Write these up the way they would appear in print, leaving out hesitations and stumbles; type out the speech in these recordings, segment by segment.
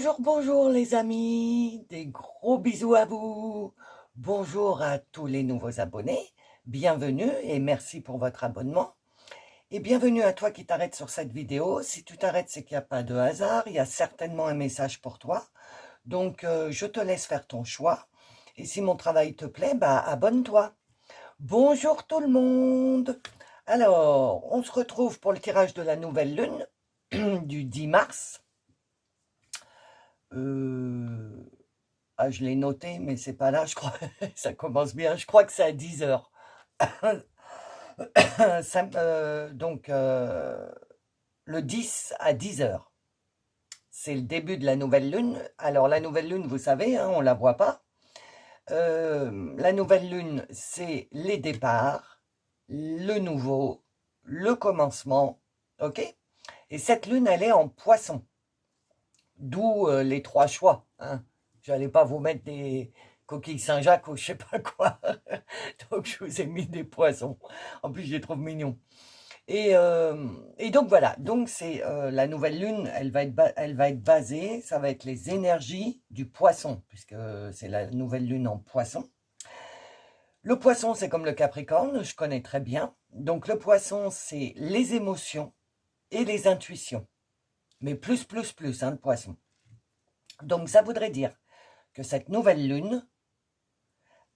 Bonjour, bonjour les amis, des gros bisous à vous. Bonjour à tous les nouveaux abonnés, bienvenue et merci pour votre abonnement. Et bienvenue à toi qui t'arrêtes sur cette vidéo. Si tu t'arrêtes, c'est qu'il n'y a pas de hasard, il y a certainement un message pour toi. Donc je te laisse faire ton choix. Et si mon travail te plaît, abonne-toi. Bonjour tout le monde. Alors, on se retrouve pour le tirage de la nouvelle lune du 10 mars. Je l'ai noté, mais c'est pas là, je crois. Ça commence bien. Je crois que c'est à 10 heures. Le 10 à 10 heures. C'est le début de la nouvelle lune. Alors, la nouvelle lune, vous savez, hein, on la voit pas. La nouvelle lune, c'est les départs, le nouveau, le commencement. OK? Et cette lune, elle est en poisson. D'où les trois choix. Hein. Je n'allais pas vous mettre des coquilles Saint-Jacques ou je sais pas quoi. Donc je vous ai mis des poissons. En plus, je les trouve mignons. Et donc voilà. Donc c'est la nouvelle lune. Elle va être basée. Ça va être les énergies du poisson, puisque c'est la nouvelle lune en poisson. Le poisson, c'est comme le Capricorne. Je connais très bien. Donc le poisson, c'est les émotions et les intuitions. Mais plus, hein, le poisson. Donc, ça voudrait dire que cette nouvelle lune,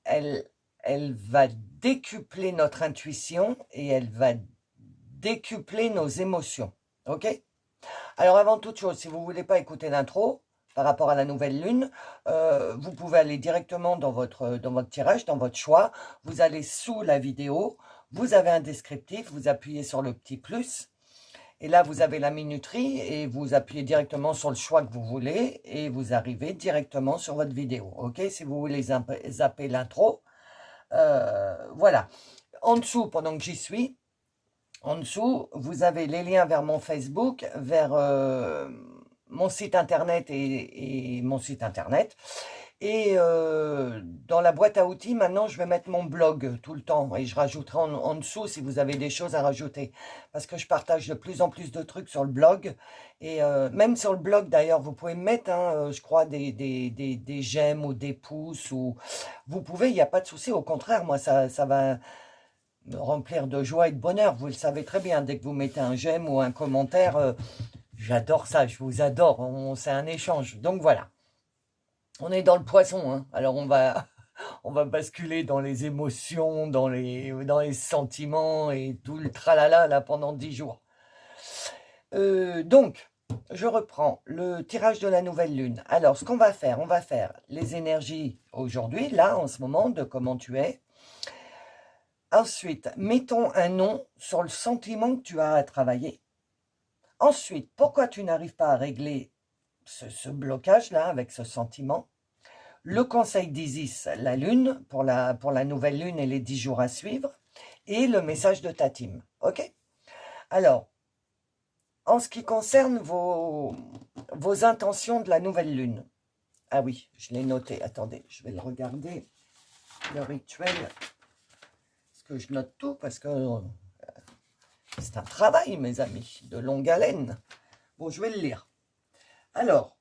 elle va décupler notre intuition et elle va décupler nos émotions. OK? Alors, avant toute chose, si vous ne voulez pas écouter l'intro par rapport à la nouvelle lune, vous pouvez aller directement dans votre tirage, dans votre choix. Vous allez sous la vidéo, vous avez un descriptif, vous appuyez sur le petit plus. Et là, vous avez la minuterie et vous appuyez directement sur le choix que vous voulez et vous arrivez directement sur votre vidéo. OK? Si vous voulez zapper l'intro, voilà. En dessous, pendant que j'y suis, en dessous, vous avez les liens vers mon Facebook, vers mon site internet et mon site internet. Et dans la boîte à outils, maintenant, je vais mettre mon blog tout le temps. Et je rajouterai en dessous si vous avez des choses à rajouter. Parce que je partage de plus en plus de trucs sur le blog. Et même sur le blog, d'ailleurs, vous pouvez mettre, hein, je crois, des j'aime ou des pouces. Ou... Vous pouvez, il n'y a pas de souci. Au contraire, moi, ça va me remplir de joie et de bonheur. Vous le savez très bien. Dès que vous mettez un j'aime ou un commentaire, j'adore ça. Je vous adore. C'est un échange. Donc, voilà. On est dans le poisson, hein. Alors on va basculer dans les émotions, dans les sentiments et tout le tralala là pendant 10 jours. Donc, je reprends le tirage de la nouvelle lune. Alors, ce qu'on va faire, on va faire les énergies aujourd'hui, là, en ce moment, de comment tu es. Ensuite, mettons un nom sur le sentiment que tu as à travailler. Ensuite, pourquoi tu n'arrives pas à régler ce blocage-là avec ce sentiment? Le conseil d'Isis, la lune, pour la nouvelle lune et les 10 jours à suivre, et le message de ta team. OK? Alors, en ce qui concerne vos intentions de la nouvelle lune. Ah oui, je l'ai noté. Attendez, je vais le regarder. Le rituel. Est-ce que je note tout? Parce que c'est un travail, mes amis, de longue haleine. Bon, je vais le lire. Alors,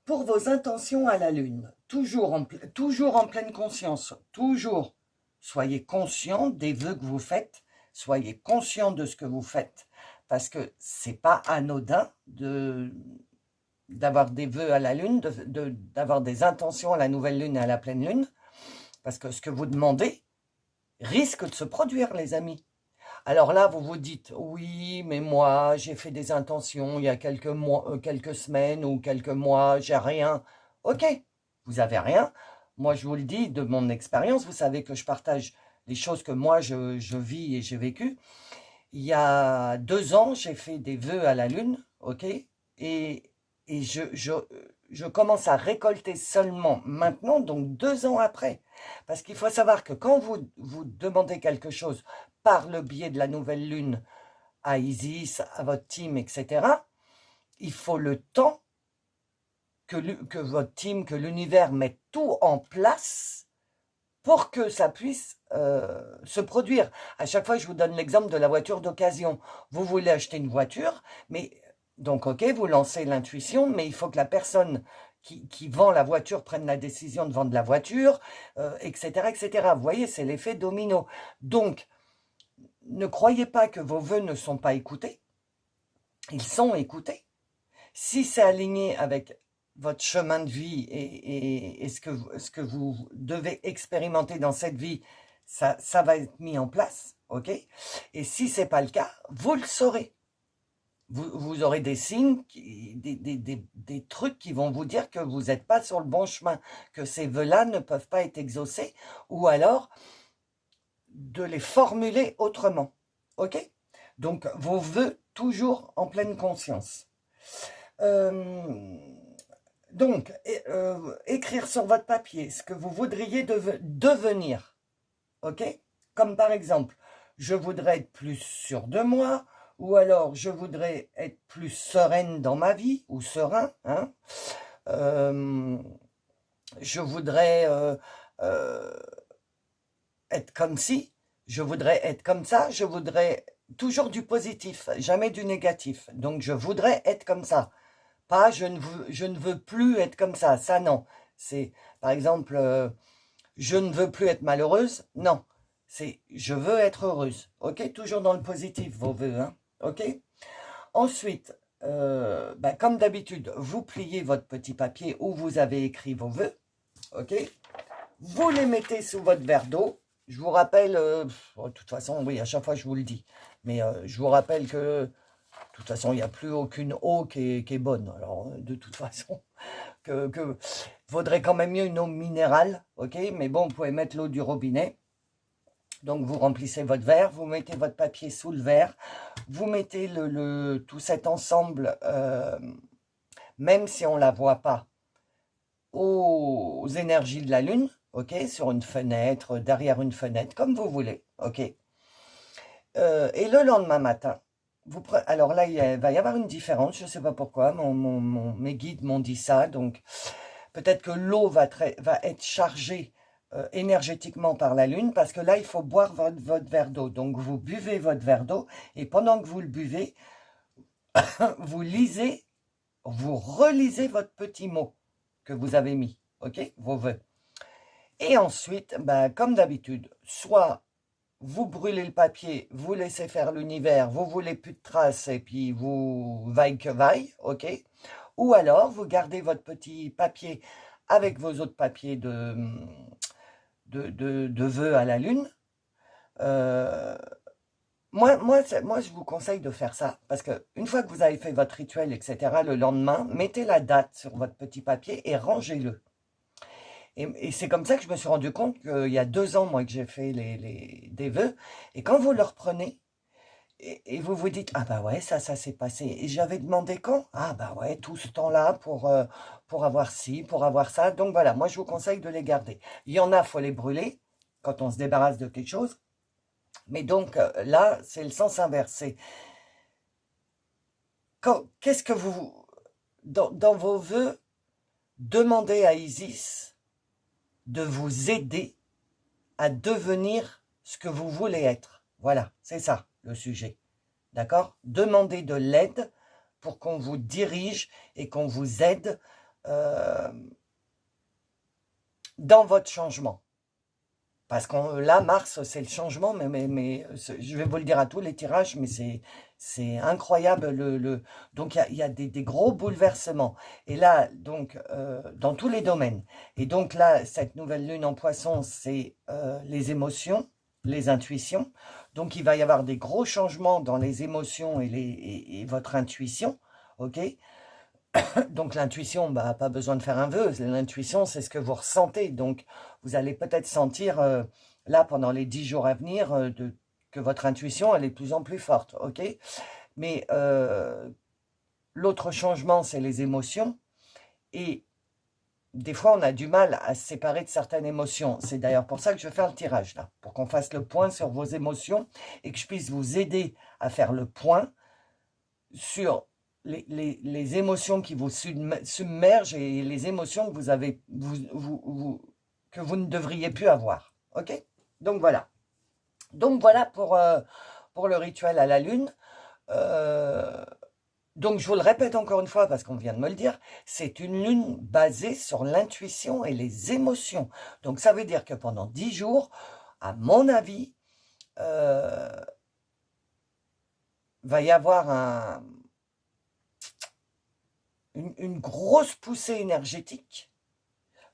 pour vos intentions à la lune, toujours en pleine conscience, toujours, soyez conscient des vœux que vous faites, soyez conscient de ce que vous faites, parce que c'est pas anodin d'avoir des vœux à la lune, d'avoir des intentions à la nouvelle lune et à la pleine lune, parce que ce que vous demandez risque de se produire, les amis. Alors là, vous vous dites, oui, mais moi, j'ai fait des intentions il y a quelques mois, quelques semaines ou quelques mois, j'ai rien. Ok, vous avez rien. Moi, je vous le dis de mon expérience, vous savez que je partage les choses que moi, je vis et j'ai vécu. Il y a 2 ans, j'ai fait des vœux à la lune, ok, et je commence à récolter seulement maintenant, donc 2 ans après. Parce qu'il faut savoir que quand vous demandez quelque chose par le biais de la nouvelle lune à Isis, à votre team, etc., il faut le temps que votre team, que l'univers mette tout en place pour que ça puisse se produire. À chaque fois, je vous donne l'exemple de la voiture d'occasion. Vous voulez acheter une voiture, mais Donc, ok, vous lancez l'intuition, mais il faut que la personne qui vend la voiture prenne la décision de vendre la voiture, etc., etc. Vous voyez, c'est l'effet domino. Donc, ne croyez pas que vos vœux ne sont pas écoutés. Ils sont écoutés. Si c'est aligné avec votre chemin de vie et ce que vous devez expérimenter dans cette vie, ça va être mis en place, ok? Et si ce n'est pas le cas, vous le saurez. Vous aurez des signes, des trucs qui vont vous dire que vous n'êtes pas sur le bon chemin, que ces vœux-là ne peuvent pas être exaucés, ou alors de les formuler autrement, ok? Donc, vos vœux toujours en pleine conscience. Donc, écrire sur votre papier ce que vous voudriez devenir, ok? Comme par exemple, je voudrais être plus sûr de moi, ou alors je voudrais être plus sereine dans ma vie, ou serein, hein? Je voudrais être comme ci, je voudrais être comme ça, je voudrais toujours du positif, jamais du négatif. Donc, je voudrais être comme ça. Pas je ne veux plus être comme ça. Ça, non. C'est, par exemple, je ne veux plus être malheureuse. Non. C'est je veux être heureuse. OK? Toujours dans le positif, vos vœux. Hein? OK? Ensuite, comme d'habitude, vous pliez votre petit papier où vous avez écrit vos vœux. OK? Vous les mettez sous votre verre d'eau. Je vous rappelle, de toute façon, oui, à chaque fois, je vous le dis. Mais je vous rappelle que, de toute façon, il n'y a plus aucune eau qui est bonne. Alors, de toute façon, vaudrait quand même mieux une eau minérale, ok? Mais bon, vous pouvez mettre l'eau du robinet. Donc, vous remplissez votre verre, vous mettez votre papier sous le verre, vous mettez tout cet ensemble, même si on ne la voit pas, aux énergies de la lune, ok? Sur une fenêtre, derrière une fenêtre, comme vous voulez, ok? Et le lendemain matin, alors là, il va y avoir une différence, je ne sais pas pourquoi, mes guides m'ont dit ça, donc peut-être que l'eau va être chargée énergétiquement par la lune, parce que là, il faut boire votre verre d'eau. Donc, vous buvez votre verre d'eau, et pendant que vous le buvez, vous relisez votre petit mot que vous avez mis, ok, vos vœux. Et ensuite, comme d'habitude, soit vous brûlez le papier, vous laissez faire l'univers, vous voulez plus de traces et puis vous vaille que vaille, ok? Ou alors, vous gardez votre petit papier avec vos autres papiers de vœux à la lune. Moi, je vous conseille de faire ça, parce qu'une fois que vous avez fait votre rituel, etc., le lendemain, mettez la date sur votre petit papier et rangez-le. Et c'est comme ça que je me suis rendu compte qu'il y a 2 ans, moi, que j'ai fait des vœux. Et quand vous le reprenez, et vous vous dites, ah bah ouais, ça s'est passé. Et j'avais demandé quand? Ah bah ouais, tout ce temps-là pour avoir ci, pour avoir ça. Donc voilà, moi, je vous conseille de les garder. Il y en a, il faut les brûler quand on se débarrasse de quelque chose. Mais donc là, c'est le sens inversé. Qu'est-ce que vous, dans vos vœux, demandez à Isis de vous aider à devenir ce que vous voulez être. Voilà, c'est ça le sujet. D'accord? Demandez de l'aide pour qu'on vous dirige et qu'on vous aide dans votre changement. Parce que là, Mars, c'est le changement, mais je vais vous le dire à tous les tirages, mais c'est incroyable. Donc, il y a des gros bouleversements. Et là, donc, dans tous les domaines. Et donc là, cette nouvelle lune en poisson, c'est les émotions, les intuitions. Donc, il va y avoir des gros changements dans les émotions et votre intuition. OK? Donc l'intuition, pas besoin de faire un vœu. L'intuition, c'est ce que vous ressentez. Donc vous allez peut-être sentir, là, pendant les 10 jours à venir, que votre intuition, elle est de plus en plus forte. OK? Mais l'autre changement, c'est les émotions. Et des fois, on a du mal à se séparer de certaines émotions. C'est d'ailleurs pour ça que je vais faire le tirage, là. Pour qu'on fasse le point sur vos émotions et que je puisse vous aider à faire le point sur les émotions qui vous submergent et les émotions que vous avez, que vous ne devriez plus avoir. OK? Donc voilà. Donc voilà pour le rituel à la lune. Donc, je vous le répète encore une fois, parce qu'on vient de me le dire, c'est une lune basée sur l'intuition et les émotions. Donc, ça veut dire que pendant 10 jours, à mon avis, va y avoir une grosse poussée énergétique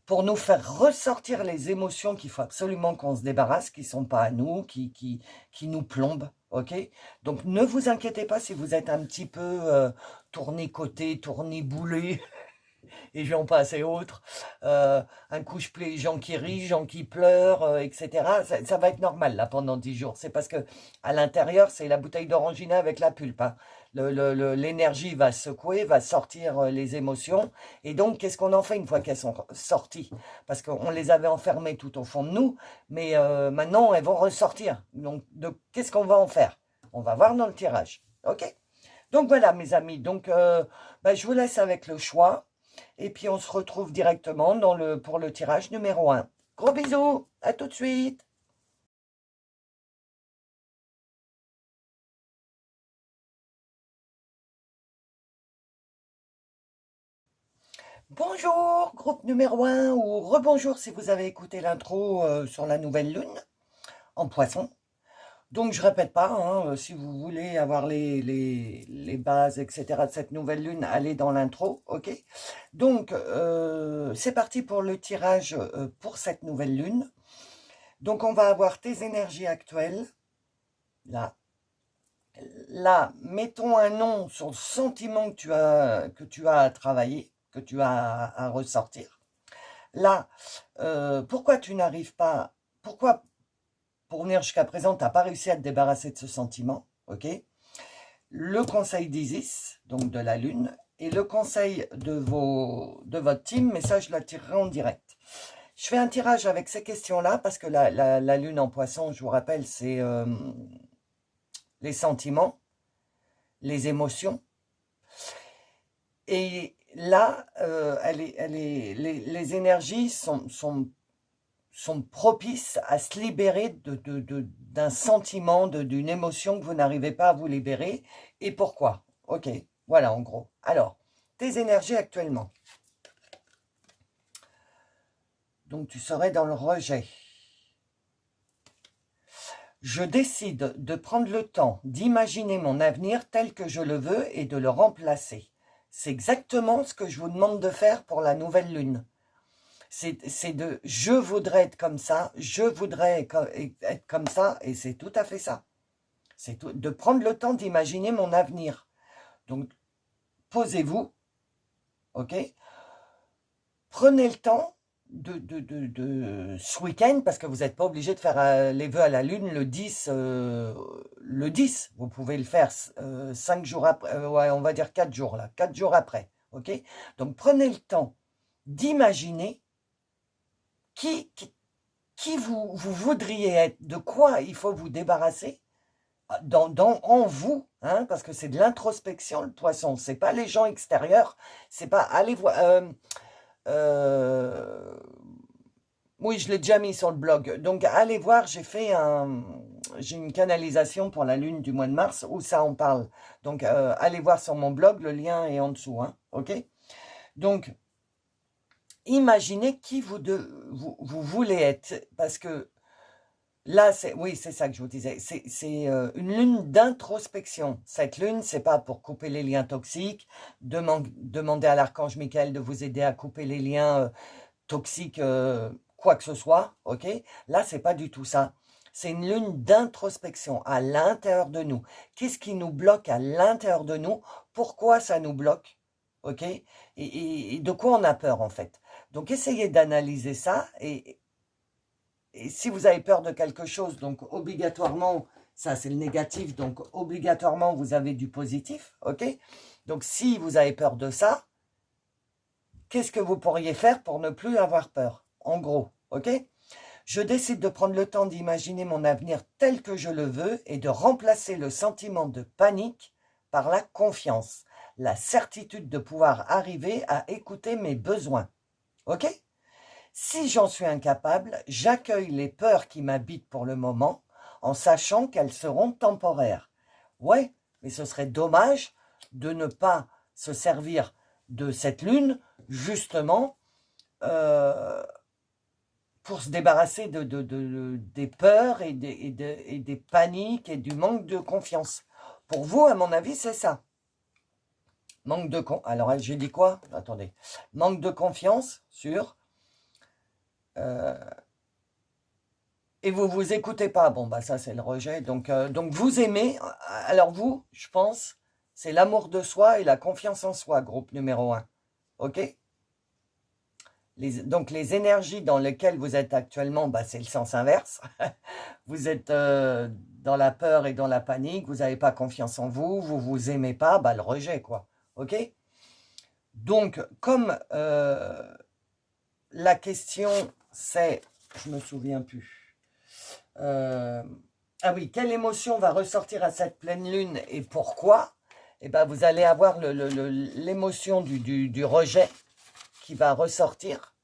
pour nous faire ressortir les émotions qu'il faut absolument qu'on se débarrasse, qui ne sont pas à nous, qui nous plombent, ok? Donc ne vous inquiétez pas si vous êtes un petit peu tourné-côté, tourné-boulé, et j'en passe et autres, un couche-play, gens qui rient, gens qui pleurent, etc. Ça va être normal là pendant 10 jours. C'est parce que à l'intérieur, c'est la bouteille d'orangina avec la pulpe, hein. L'énergie va secouer, va sortir les émotions. Et donc, qu'est-ce qu'on en fait une fois qu'elles sont sorties? Parce qu'on les avait enfermées tout au fond de nous, mais maintenant, elles vont ressortir. Donc, qu'est-ce qu'on va en faire? On va voir dans le tirage. OK? Donc, voilà, mes amis. Donc, je vous laisse avec le choix. Et puis, on se retrouve directement pour le tirage numéro 1. Gros bisous, à tout de suite. Bonjour, groupe numéro 1, ou rebonjour si vous avez écouté l'intro sur la nouvelle lune en poisson. Donc, je répète pas, hein, si vous voulez avoir les bases, etc. de cette nouvelle lune, allez dans l'intro, ok? Donc, c'est parti pour le tirage pour cette nouvelle lune. Donc, on va avoir tes énergies actuelles, là. Là, mettons un nom sur le sentiment que tu as à travailler, que tu as à ressortir. Là, pourquoi tu n'arrives pas, pourquoi pour venir jusqu'à présent, tu n'as pas réussi à te débarrasser de ce sentiment, ok? Le conseil d'Isis, donc de la Lune, et le conseil de votre team, mais ça, je la tirerai en direct. Je fais un tirage avec ces questions-là, parce que la Lune en Poisson, je vous rappelle, c'est les sentiments, les émotions. Et là, les énergies sont propices à se libérer d'un sentiment, d'une émotion que vous n'arrivez pas à vous libérer. Et pourquoi? Ok, voilà en gros. Alors, tes énergies actuellement. Donc, tu serais dans le rejet. Je décide de prendre le temps d'imaginer mon avenir tel que je le veux et de le remplacer. C'est exactement ce que je vous demande de faire pour la nouvelle lune. C'est je voudrais être comme ça, je voudrais être comme ça, et c'est tout à fait ça. C'est de prendre le temps d'imaginer mon avenir. Donc, posez-vous, ok? Prenez le temps ce week-end, parce que vous n'êtes pas obligé de faire les vœux à la lune le 10. Vous pouvez le faire 5 jours après, ouais, on va dire 4 jours là, 4 jours après, ok? Donc, prenez le temps d'imaginer qui vous voudriez être, de quoi il faut vous débarrasser en vous, hein, parce que c'est de l'introspection le poisson, c'est pas les gens extérieurs, c'est pas allez voir. Oui, je l'ai déjà mis sur le blog. Donc allez voir, j'ai une canalisation pour la lune du mois de mars où ça en parle. Donc allez voir sur mon blog, le lien est en dessous, hein, ok? Donc imaginez qui vous voulez être, parce que là, oui, c'est ça que je vous disais, c'est une lune d'introspection. Cette lune, c'est pas pour couper les liens toxiques, demander à l'archange Michael de vous aider à couper les liens toxiques, quoi que ce soit, ok? Là, c'est pas du tout ça. C'est une lune d'introspection à l'intérieur de nous. Qu'est-ce qui nous bloque à l'intérieur de nous? Pourquoi ça nous bloque? Ok? Et de quoi on a peur en fait? Donc essayez d'analyser ça et si vous avez peur de quelque chose, donc obligatoirement, ça c'est le négatif, donc obligatoirement vous avez du positif, ok? Donc si vous avez peur de ça, qu'est-ce que vous pourriez faire pour ne plus avoir peur? En gros, ok? Je décide de prendre le temps d'imaginer mon avenir tel que je le veux et de remplacer le sentiment de panique par la confiance, la certitude de pouvoir arriver à écouter mes besoins. Ok? Si j'en suis incapable, j'accueille les peurs qui m'habitent pour le moment en sachant qu'elles seront temporaires. Ouais, mais ce serait dommage de ne pas se servir de cette lune, justement, pour se débarrasser des peurs et des paniques et du manque de confiance. Pour vous, à mon avis, c'est ça. Manque de alors, j'ai dit quoi? Attendez. Manque de confiance sur... et vous vous écoutez pas. Bon, bah ça, c'est le rejet. Donc vous aimez. Alors vous, je pense, c'est l'amour de soi et la confiance en soi, groupe numéro 1. OK? Donc les énergies dans lesquelles vous êtes actuellement, bah, c'est le sens inverse. Vous êtes dans la peur et dans la panique. Vous n'avez pas confiance en vous. Vous vous aimez pas. Bah, le rejet, quoi. OK? Donc, comme la question, c'est... Je me souviens plus. Ah oui, quelle émotion va ressortir à cette pleine lune et pourquoi? Eh ben, vous allez avoir l'émotion du rejet qui va ressortir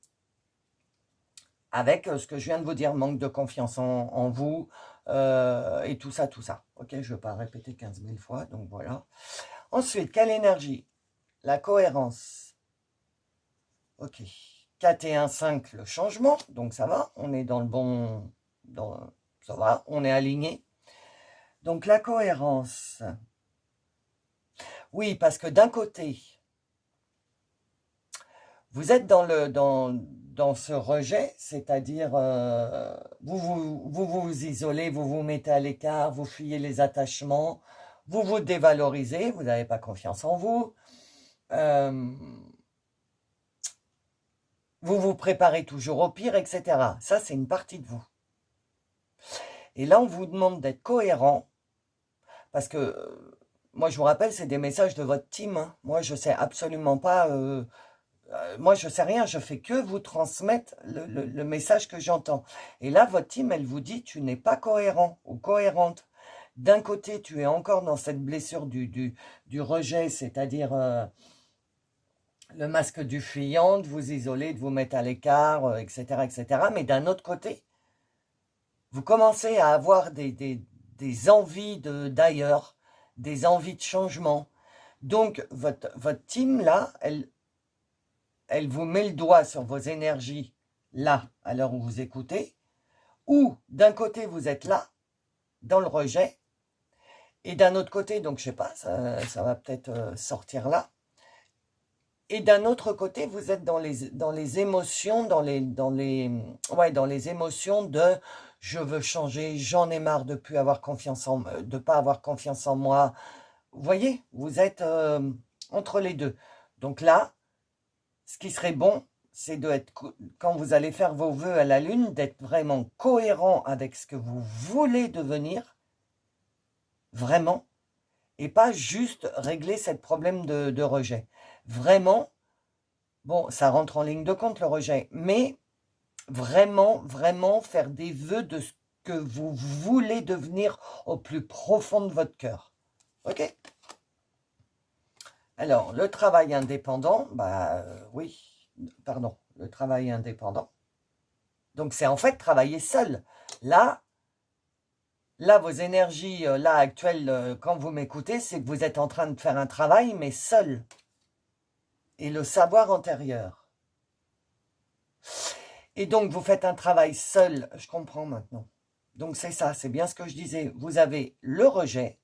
avec ce que je viens de vous dire, manque de confiance en vous et tout ça, tout ça. Ok, je ne vais pas répéter 15 000 fois, donc voilà. Ensuite, quelle énergie? La cohérence. Ok. 4 et 1, 5, le changement, donc ça va, on est dans le bon... ça va, on est aligné. Donc la cohérence. Oui, parce que d'un côté, vous êtes dans ce rejet, c'est-à-dire vous isolez, vous vous mettez à l'écart, vous fuyez les attachements, vous vous dévalorisez, vous n'avez pas confiance en vous. Vous vous préparez toujours au pire, etc. Ça, c'est une partie de vous. Et là, on vous demande d'être cohérent, parce que, moi, je vous rappelle, c'est des messages de votre team. Hein. Moi, je ne sais absolument pas... moi, je ne sais rien, je fais que vous transmettre le message que j'entends. Et là, votre team, elle vous dit, tu n'es pas cohérent ou cohérente. D'un côté, tu es encore dans cette blessure du rejet, c'est-à-dire... le masque du fuyant, de vous isoler, de vous mettre à l'écart, etc., etc. Mais d'un autre côté, vous commencez à avoir des envies d'ailleurs, des envies de changement. Donc, votre team, là, elle vous met le doigt sur vos énergies, là, à l'heure où vous écoutez, ou d'un côté, vous êtes là, dans le rejet, et d'un autre côté, donc, je sais pas, ça va peut-être sortir là, et d'un autre côté, vous êtes dans les émotions, dans les émotions de je veux changer, j'en ai marre de plus avoir confiance de pas avoir confiance en moi. Vous voyez, vous êtes entre les deux. Donc là, ce qui serait bon, c'est quand vous allez faire vos vœux à la lune, d'être vraiment cohérent avec ce que vous voulez devenir, vraiment, et pas juste régler ce problème de rejet. Vraiment, bon, ça rentre en ligne de compte, le rejet, mais vraiment, vraiment faire des vœux de ce que vous voulez devenir au plus profond de votre cœur. Ok? Alors, le travail indépendant, bah oui, pardon, le travail indépendant. Donc, c'est en fait travailler seul. Là, vos énergies, là, actuelles, quand vous m'écoutez, c'est que vous êtes en train de faire un travail, mais seul. Et le savoir antérieur. Et donc, vous faites un travail seul, je comprends maintenant. Donc, c'est ça, c'est bien ce que je disais. Vous avez le rejet.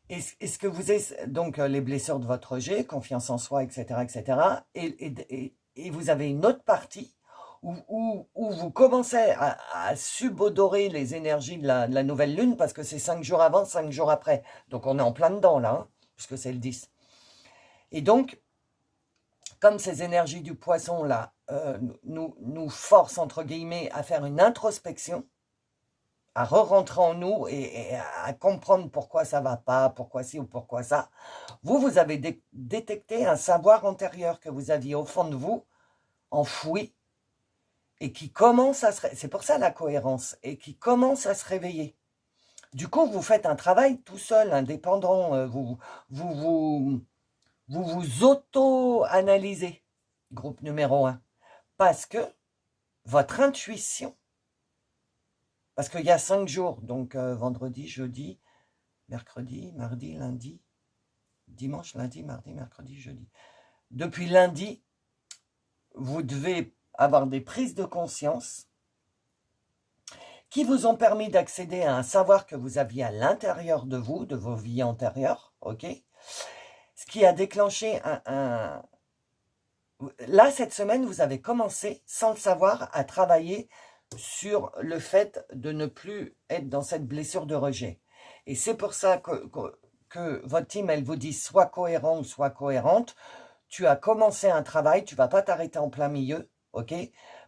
Est-ce que vous avez, donc, les blessures de votre rejet, confiance en soi, etc., etc. Et vous avez une autre partie où vous commencez à subodorer les énergies de la nouvelle lune, parce que c'est 5 jours avant, 5 jours après. Donc, on est en plein dedans, là, hein, puisque c'est le 10. Et donc, comme ces énergies du poisson, là, nous forcent, entre guillemets, à faire une introspection, à re-rentrer en nous et à comprendre pourquoi ça ne va pas, pourquoi ci ou pourquoi ça, vous avez détecté un savoir antérieur que vous aviez au fond de vous, enfoui, et qui commence à se... C'est pour ça la cohérence, et qui commence à se réveiller. Du coup, vous faites un travail tout seul, indépendant, vous auto-analysez, groupe numéro 1, parce que votre intuition, parce qu'il y a 5 jours, donc vendredi, jeudi, mercredi, mardi, lundi, dimanche, lundi, mardi, mercredi, jeudi. Depuis lundi, vous devez avoir des prises de conscience qui vous ont permis d'accéder à un savoir que vous aviez à l'intérieur de vous, de vos vies antérieures, ok? Ce qui a déclenché Là, cette semaine, vous avez commencé, sans le savoir, à travailler sur le fait de ne plus être dans cette blessure de rejet. Et c'est pour ça que votre team, elle vous dit soit cohérent ou soit cohérente. Tu as commencé un travail, tu ne vas pas t'arrêter en plein milieu, ok?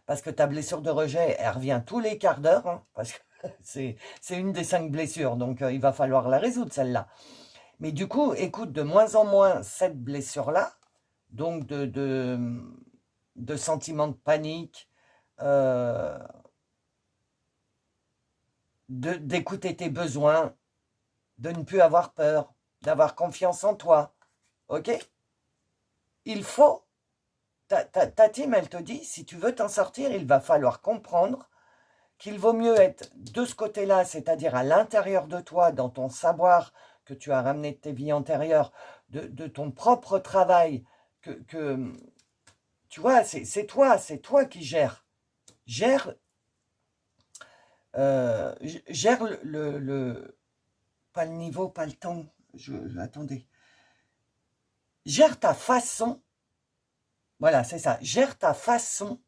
Parce que ta blessure de rejet, elle revient tous les quarts d'heure, hein, parce que c'est une des 5 blessures, donc il va falloir la résoudre, celle-là. Mais du coup, écoute de moins en moins cette blessure-là, donc de sentiments de panique, d'écouter tes besoins, de ne plus avoir peur, d'avoir confiance en toi, ok? Il faut, ta team, elle te dit, si tu veux t'en sortir, il va falloir comprendre qu'il vaut mieux être de ce côté-là, c'est-à-dire à l'intérieur de toi, dans ton savoir que tu as ramené de tes vies antérieures, de ton propre travail, que tu vois, c'est toi qui gères. Gère pas le niveau, pas le temps. Attendez. Gère ta façon. Voilà, c'est ça. Gère ta façon.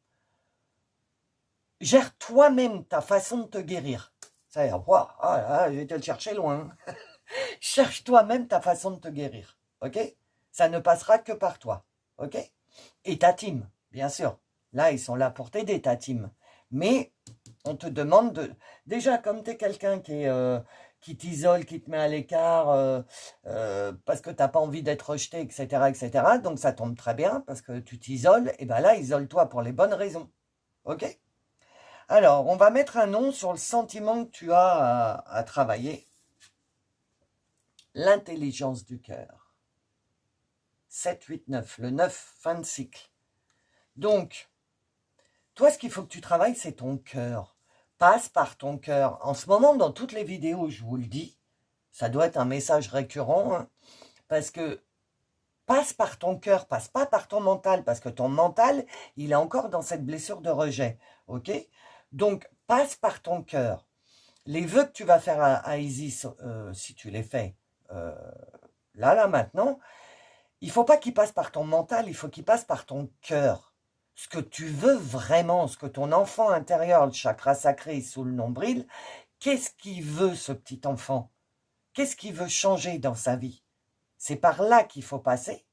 Gère toi-même ta façon de te guérir. Ça y est, wow, je vais te le chercher loin. Cherche toi-même ta façon de te guérir. Ok? Ça ne passera que par toi. Ok? Et ta team, bien sûr. Là, ils sont là pour t'aider, ta team. Mais on te demande de... Déjà, comme tu es quelqu'un qui t'isole, qui te met à l'écart, parce que tu n'as pas envie d'être rejeté, etc., etc., donc ça tombe très bien, parce que tu t'isoles, et bien là, isole-toi pour les bonnes raisons. Ok? Alors, on va mettre un nom sur le sentiment que tu as à travailler. L'intelligence du cœur. 7, 8, 9. Le 9, fin de cycle. Donc, toi, ce qu'il faut que tu travailles, c'est ton cœur. Passe par ton cœur. En ce moment, dans toutes les vidéos, je vous le dis, ça doit être un message récurrent, hein, parce que passe par ton cœur, passe pas par ton mental, parce que ton mental, il est encore dans cette blessure de rejet. Ok? Donc, passe par ton cœur. Les vœux que tu vas faire à Isis, si tu les fais là, maintenant, il ne faut pas qu'ils passent par ton mental, il faut qu'ils passent par ton cœur. Ce que tu veux vraiment, ce que ton enfant intérieur, le chakra sacré sous le nombril, qu'est-ce qu'il veut, ce petit enfant? Qu'est-ce qu'il veut changer dans sa vie? C'est par là qu'il faut passer.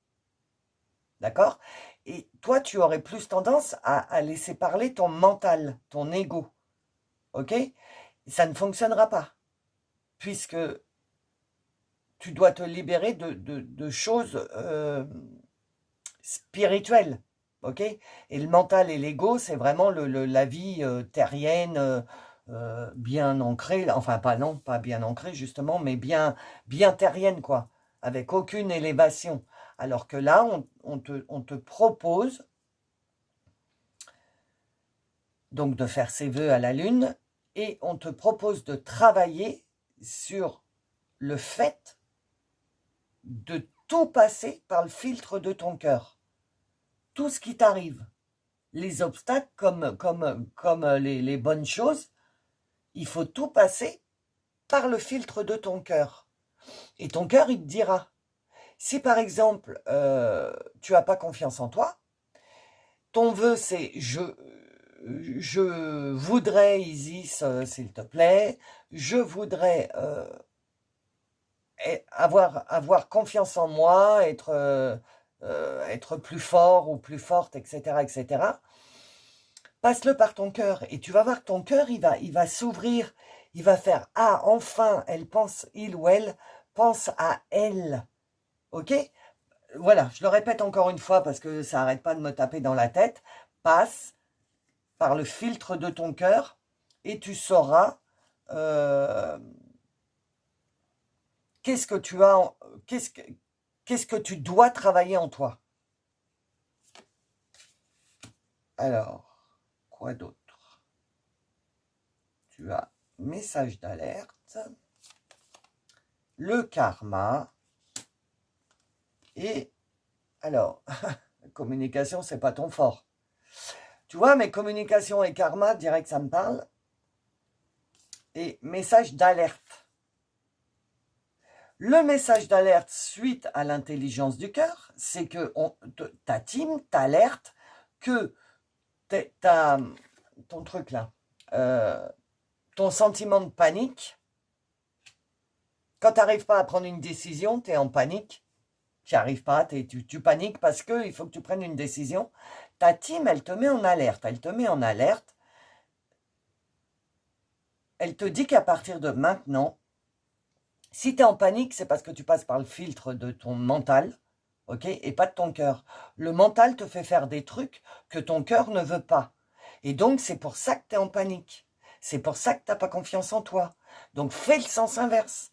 D'accord? Et toi, tu aurais plus tendance à laisser parler ton mental, ton ego. Ok? Ça ne fonctionnera pas. Puisque tu dois te libérer de choses spirituelles. Ok? Et le mental et l'ego, c'est vraiment la vie terrienne, bien ancrée. Enfin, pas bien ancrée, justement, mais bien terrienne, quoi. Avec aucune élévation. Alors que là, on te propose donc de faire ses vœux à la lune et on te propose de travailler sur le fait de tout passer par le filtre de ton cœur. Tout ce qui t'arrive, les obstacles comme les bonnes choses, il faut tout passer par le filtre de ton cœur. Et ton cœur, il te dira. Si par exemple, tu n'as pas confiance en toi, ton vœu c'est je voudrais, Isis, s'il te plaît, je voudrais avoir confiance en moi, être plus fort ou plus forte, etc., etc. Passe-le par ton cœur et tu vas voir que ton cœur, il va s'ouvrir, il va faire « Ah, enfin, il ou elle pense à elle. » Ok? Voilà, je le répète encore une fois parce que ça n'arrête pas de me taper dans la tête. Passe par le filtre de ton cœur et tu sauras qu'est-ce que tu as, qu'est-ce que tu dois travailler en toi. Alors, quoi d'autre? Tu as message d'alerte, le karma, Et alors, communication, c'est pas ton fort. Tu vois, mes communications et karma, direct, ça me parle. Et message d'alerte. Le message d'alerte suite à l'intelligence du cœur, c'est que ta team t'alerte que ton truc là, ton sentiment de panique, quand tu n'arrives pas à prendre une décision, tu es en panique, tu n'y arrives pas, tu paniques parce qu'il faut que tu prennes une décision. Ta team, elle te met en alerte, elle te dit qu'à partir de maintenant, si tu es en panique, c'est parce que tu passes par le filtre de ton mental, ok, et pas de ton cœur. Le mental te fait faire des trucs que ton cœur ne veut pas. Et donc, c'est pour ça que tu es en panique. C'est pour ça que tu n'as pas confiance en toi. Donc, fais le sens inverse.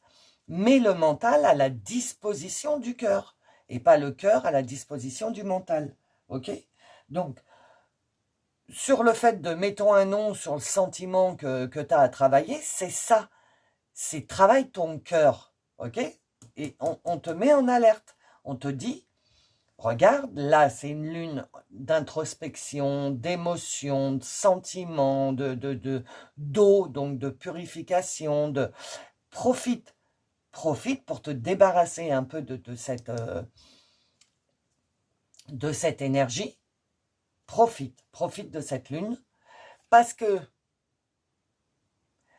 Mets le mental à la disposition du cœur et pas le cœur à la disposition du mental. Ok? Donc, sur le fait de mettons un nom sur le sentiment que tu as à travailler, c'est ça. C'est travaille ton cœur. Ok? Et on te met en alerte. On te dit, regarde, là, c'est une lune d'introspection, d'émotion, de sentiments, d'eau, donc de purification, profite pour te débarrasser un peu de cette énergie. Profite de cette lune, parce que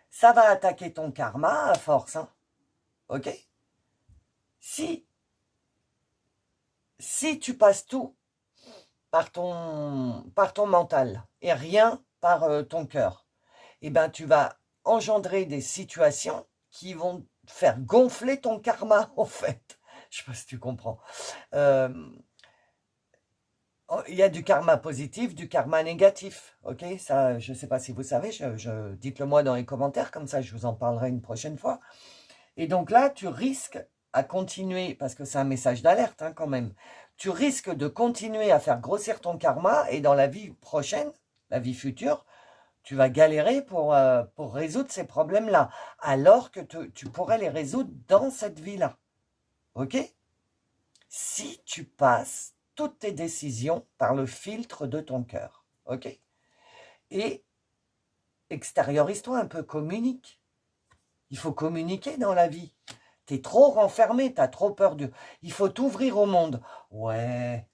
ça va attaquer ton karma à force, hein, ok? Si tu passes tout par ton mental et rien par ton cœur, eh ben, tu vas engendrer des situations qui vont faire gonfler ton karma, en fait. Je ne sais pas si tu comprends. Il y a du karma positif, du karma négatif. Ok, ça, je ne sais pas si vous savez, dites-le moi dans les commentaires, comme ça je vous en parlerai une prochaine fois. Et donc là, tu risques à continuer, parce que c'est un message d'alerte hein, quand même, tu risques de continuer à faire grossir ton karma et dans la vie prochaine, la vie future, tu vas galérer pour résoudre ces problèmes-là, alors que tu pourrais les résoudre dans cette vie-là. Ok? Si tu passes toutes tes décisions par le filtre de ton cœur. Ok? Et extériorise-toi un peu, communique. Il faut communiquer dans la vie. Tu es trop renfermé, tu as trop peur de... Il faut t'ouvrir au monde. Ouais,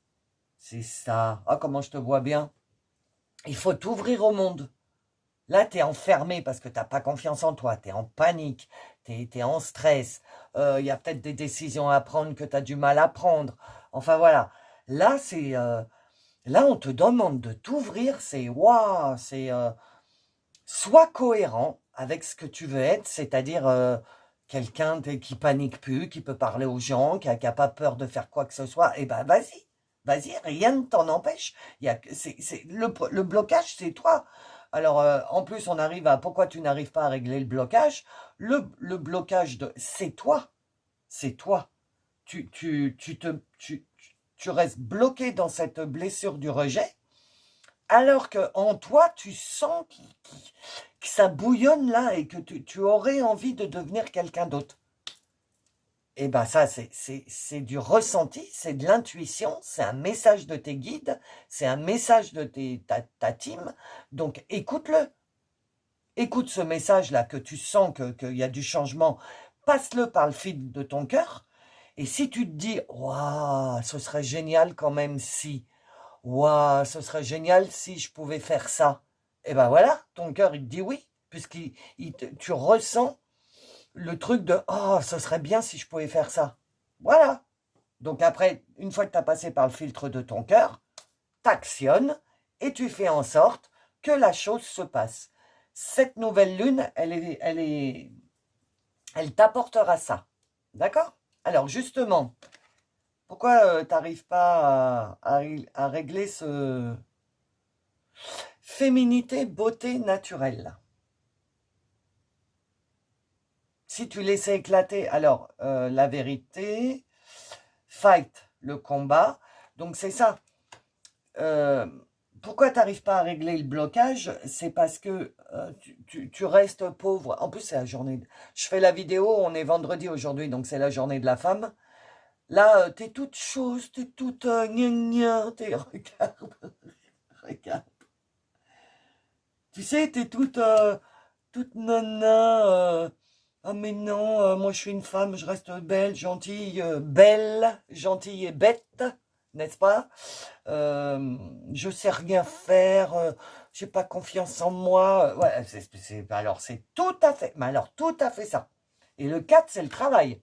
c'est ça. Ah, comment je te vois bien. Il faut t'ouvrir au monde. Là, tu es enfermé parce que tu n'as pas confiance en toi, tu es en panique, tu es en stress, il y a peut-être des décisions à prendre que tu as du mal à prendre. Enfin voilà, là, là on te demande de t'ouvrir, c'est waouh, c'est sois cohérent avec ce que tu veux être, c'est-à-dire quelqu'un qui panique plus, qui peut parler aux gens, qui n'a pas peur de faire quoi que ce soit, et ben vas-y, rien ne t'en empêche. Le blocage, c'est toi. Alors, en plus, on arrive à pourquoi tu n'arrives pas à régler le blocage. Le blocage, c'est toi. C'est toi. Tu restes bloqué dans cette blessure du rejet, alors qu'en toi, tu sens que ça bouillonne là et que tu aurais envie de devenir quelqu'un d'autre. Et bien ça, c'est du ressenti, c'est de l'intuition, c'est un message de tes guides, c'est un message de ta team. Donc écoute-le. Écoute ce message-là que tu sens qu'il y a du changement. Passe-le par le fil de ton cœur. Et si tu te dis, waouh, ce serait génial quand même si, waouh, ce serait génial si je pouvais faire ça. Et ben voilà, ton cœur, il te dit oui, tu ressens le truc de oh, ce serait bien si je pouvais faire ça. Voilà. Donc après, une fois que tu as passé par le filtre de ton cœur, t'actionnes et tu fais en sorte que la chose se passe. Cette nouvelle lune, elle t'apportera ça. D'accord? Alors justement, pourquoi tu n'arrives pas à régler ce féminité, beauté naturelle? Si tu laissais éclater, alors, la vérité, fight, le combat. Donc, c'est ça. Pourquoi tu n'arrives pas à régler le blocage? C'est parce que tu restes pauvre. En plus, c'est la journée. Je fais la vidéo, on est vendredi aujourd'hui, donc c'est la journée de la femme. Là, t'es toute chose, t'es toute gna gna, regarde, regarde. Tu sais, t'es toute nana. Ah mais non, moi je suis une femme, je reste belle, gentille et bête, n'est-ce pas? Je sais rien faire, j'ai pas confiance en moi. Ouais, alors c'est tout à fait, mais alors tout à fait ça. Et le 4, c'est le travail.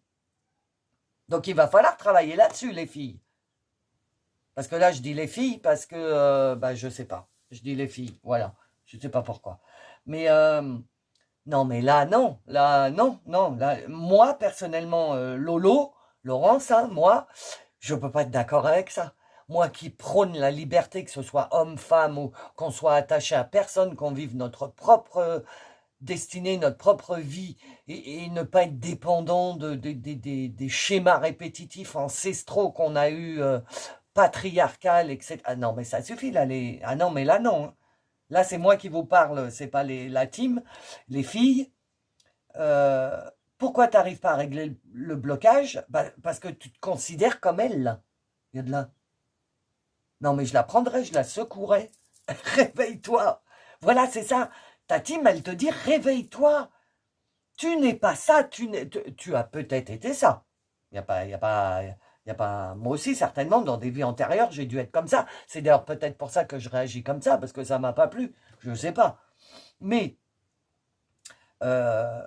Donc il va falloir travailler là-dessus, les filles. Parce que là, je dis les filles parce que, bah, je sais pas. Je dis les filles, voilà. Je sais pas pourquoi. Mais non, mais là, non. Là, non, non. Là, moi, personnellement, Lolo, Laurence, hein, moi, je peux pas être d'accord avec ça. Moi qui prône la liberté, que ce soit homme, femme, ou qu'on soit attaché à personne, qu'on vive notre propre destinée, notre propre vie, et ne pas être dépendant des schémas répétitifs ancestraux qu'on a eus, patriarcal, etc. Ah non, mais ça suffit, là. Ah non, mais là, non, hein. Là, c'est moi qui vous parle, c'est pas la team, les filles. Euh, Pourquoi tu n'arrives pas à régler le blocage? Bah, parce que tu te considères comme elle, là. Il y a de là. Non, mais je la prendrais, je la secouerais. Réveille-toi. Voilà, c'est ça. Ta team, elle te dit, réveille-toi. Tu n'es pas ça, tu as peut-être été ça. Il n'y a pas, il y a pas, il y a pas. Moi aussi, certainement, dans des vies antérieures, j'ai dû être comme ça. C'est d'ailleurs peut-être pour ça que je réagis comme ça, parce que ça m'a pas plu. Je ne sais pas. Mais euh,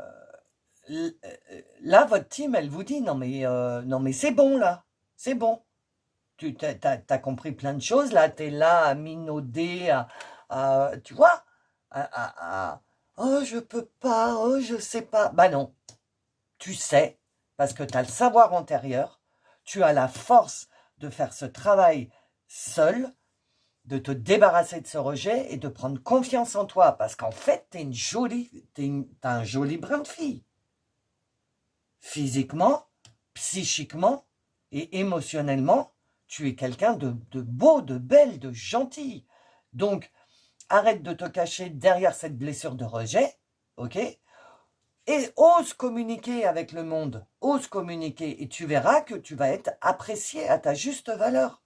là, votre team, elle vous dit non, mais c'est bon là, c'est bon. Tu t'as compris plein de choses là. T'es là à minauder, tu vois, oh je peux pas, oh je sais pas. Bah non, tu sais, parce que tu as le savoir antérieur, tu as la force de faire ce travail seul, de te débarrasser de ce rejet et de prendre confiance en toi. Parce qu'en fait, t'as un joli brin de fille. Physiquement, psychiquement et émotionnellement, tu es quelqu'un de beau, de belle, de gentil. Donc, arrête de te cacher derrière cette blessure de rejet, ok? Et ose communiquer avec le monde, ose communiquer, et tu verras que tu vas être apprécié à ta juste valeur.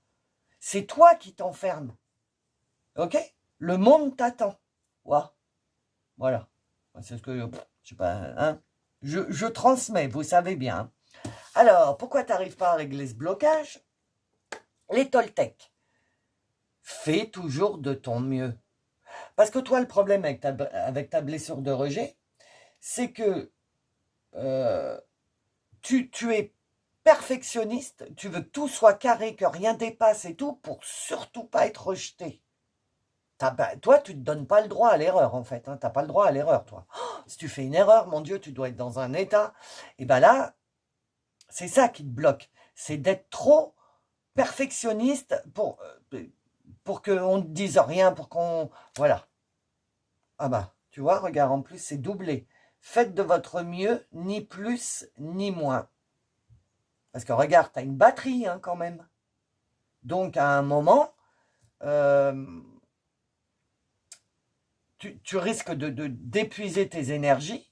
C'est toi qui t'enfermes, ok? Le monde t'attend. Ouah, voilà. C'est ce que, je sais pas, hein? Je transmets, vous savez bien. Alors, pourquoi tu n'arrives pas à régler ce blocage? Les Toltecs. Fais toujours de ton mieux. Parce que toi, le problème avec ta blessure de rejet, c'est que euh, tu es perfectionniste, tu veux que tout soit carré, que rien dépasse et tout, pour surtout pas être rejeté. Toi, tu ne te donnes pas le droit à l'erreur, en fait. Hein, tu n'as pas le droit à l'erreur, toi. Oh, si tu fais une erreur, mon Dieu, tu dois être dans un état. Et bien là, c'est ça qui te bloque. C'est d'être trop perfectionniste pour qu'on ne te dise rien, pour qu'on... Voilà. Ah bah, tu vois, regarde, en plus, c'est doublé. Faites de votre mieux, ni plus, ni moins. Parce que regarde, tu as une batterie, hein, quand même. Donc, à un moment, euh, tu risques d'épuiser tes énergies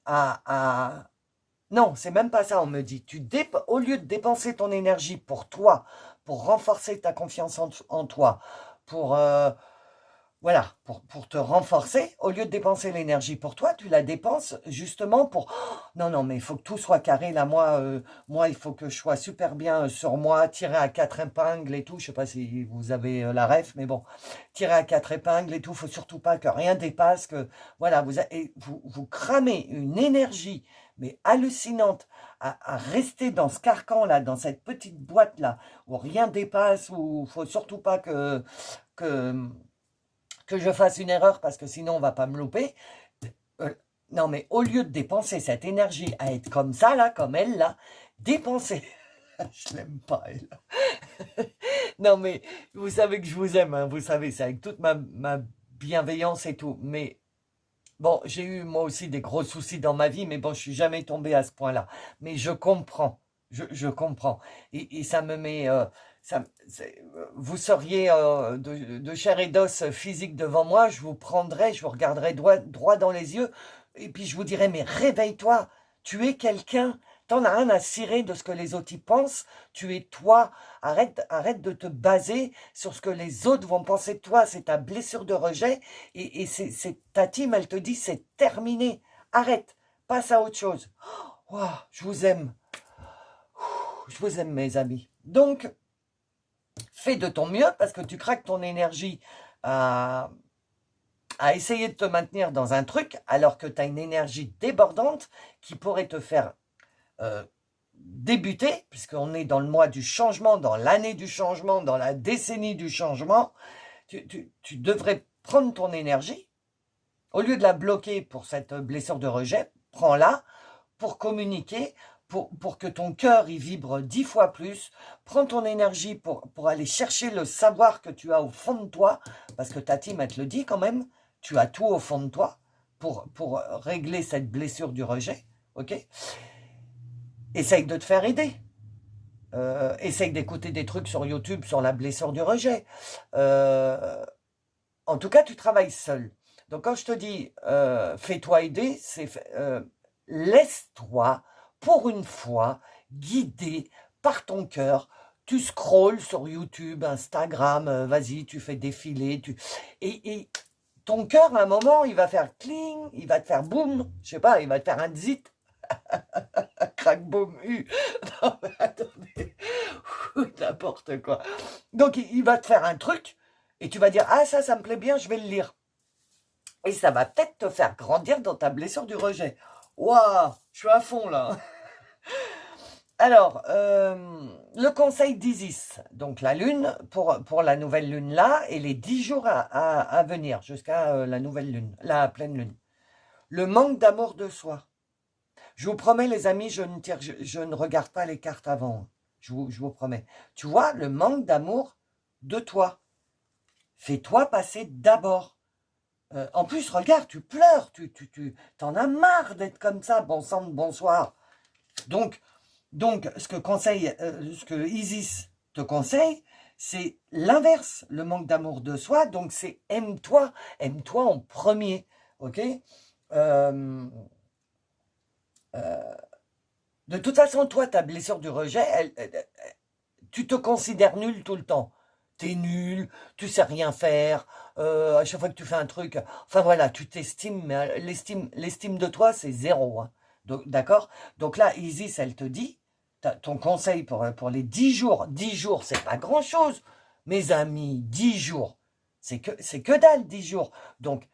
à... Non, c'est même pas ça, on me dit. Au lieu de dépenser ton énergie pour toi, pour renforcer ta confiance en toi, pour... voilà, pour te renforcer, au lieu de dépenser l'énergie pour toi, tu la dépenses justement pour... Oh, non, non, mais il faut que tout soit carré, là, moi, il faut que je sois super bien sur moi, tirer à 4 épingles et tout, je sais pas si vous avez la ref, mais bon, tirer à 4 épingles et tout, faut surtout pas que rien dépasse, que... Voilà, vous cramez une énergie, mais hallucinante, à rester dans ce carcan-là, dans cette petite boîte-là, où rien dépasse, où il faut surtout pas que je fasse une erreur parce que sinon on va pas me louper. Non, mais au lieu de dépenser cette énergie à être comme ça, là, comme elle, là, dépenser. Je l'aime pas, elle. Non, mais vous savez que je vous aime, hein, vous savez, c'est avec toute ma bienveillance et tout. Mais bon, j'ai eu moi aussi des gros soucis dans ma vie, mais bon, je suis jamais tombé à ce point-là. Mais je comprends, je comprends. Et ça me met... vous seriez de chair et d'os physique devant moi, je vous prendrais, je vous regarderais droit dans les yeux, et puis je vous dirais, mais réveille-toi, tu es quelqu'un, t'en as rien à cirer de ce que les autres y pensent. Tu es toi. Arrête de te baser sur ce que les autres vont penser de toi. C'est ta blessure de rejet. Et ta team, elle te dit, c'est terminé. Arrête. Passe à autre chose. Ouah, je vous aime. Je vous aime, mes amis. Donc, fais de ton mieux parce que tu craques ton énergie à essayer de te maintenir dans un truc alors que tu as une énergie débordante qui pourrait te faire débuter, puisqu'on est dans le mois du changement, dans l'année du changement, dans la décennie du changement. Tu devrais prendre ton énergie, au lieu de la bloquer pour cette blessure de rejet, prends-la pour communiquer, pour que ton cœur y vibre 10 fois plus. Prends ton énergie pour aller chercher le savoir que tu as au fond de toi, parce que ta team, elle te le dit quand même, tu as tout au fond de toi pour régler cette blessure du rejet, ok? Essaye de te faire aider. Essaye d'écouter des trucs sur YouTube sur la blessure du rejet. En tout cas, tu travailles seul. Donc quand je te dis fais-toi aider, c'est laisse-toi pour une fois guider par ton cœur. Tu scrolles sur YouTube, Instagram, vas-y, tu fais défiler. Et ton cœur, à un moment, il va faire cling, il va te faire boum, je sais pas, il va te faire un zit. Crac, boum, non, mais attendez, n'importe quoi. Donc, il va te faire un truc et tu vas dire, ah, ça me plaît bien, je vais le lire. Et ça va peut-être te faire grandir dans ta blessure du rejet. Waouh, je suis à fond là. Alors, le conseil d'Isis, donc la lune, pour la nouvelle lune là, et les 10 jours à venir, jusqu'à la nouvelle lune, la pleine lune. Le manque d'amour de soi. Je vous promets, les amis, je ne regarde pas les cartes avant. Je vous promets. Tu vois, le manque d'amour de toi. Fais-toi passer d'abord. En plus, regarde, tu pleures. T'en as marre d'être comme ça. Bon sang, bonsoir. Donc, ce que Isis te conseille, c'est l'inverse, le manque d'amour de soi. Donc, c'est aime-toi en premier. Ok? De toute façon, toi, ta blessure du rejet, tu te considères nul tout le temps. T'es nul, tu sais rien faire, à chaque fois que tu fais un truc, enfin voilà, tu t'estimes, mais l'estime de toi, c'est zéro. Hein. D'accord? Donc là, Isis, elle te dit, ton conseil pour les 10 jours, c'est pas grand-chose. Mes amis, 10 jours, c'est que dalle, 10 jours. Donc,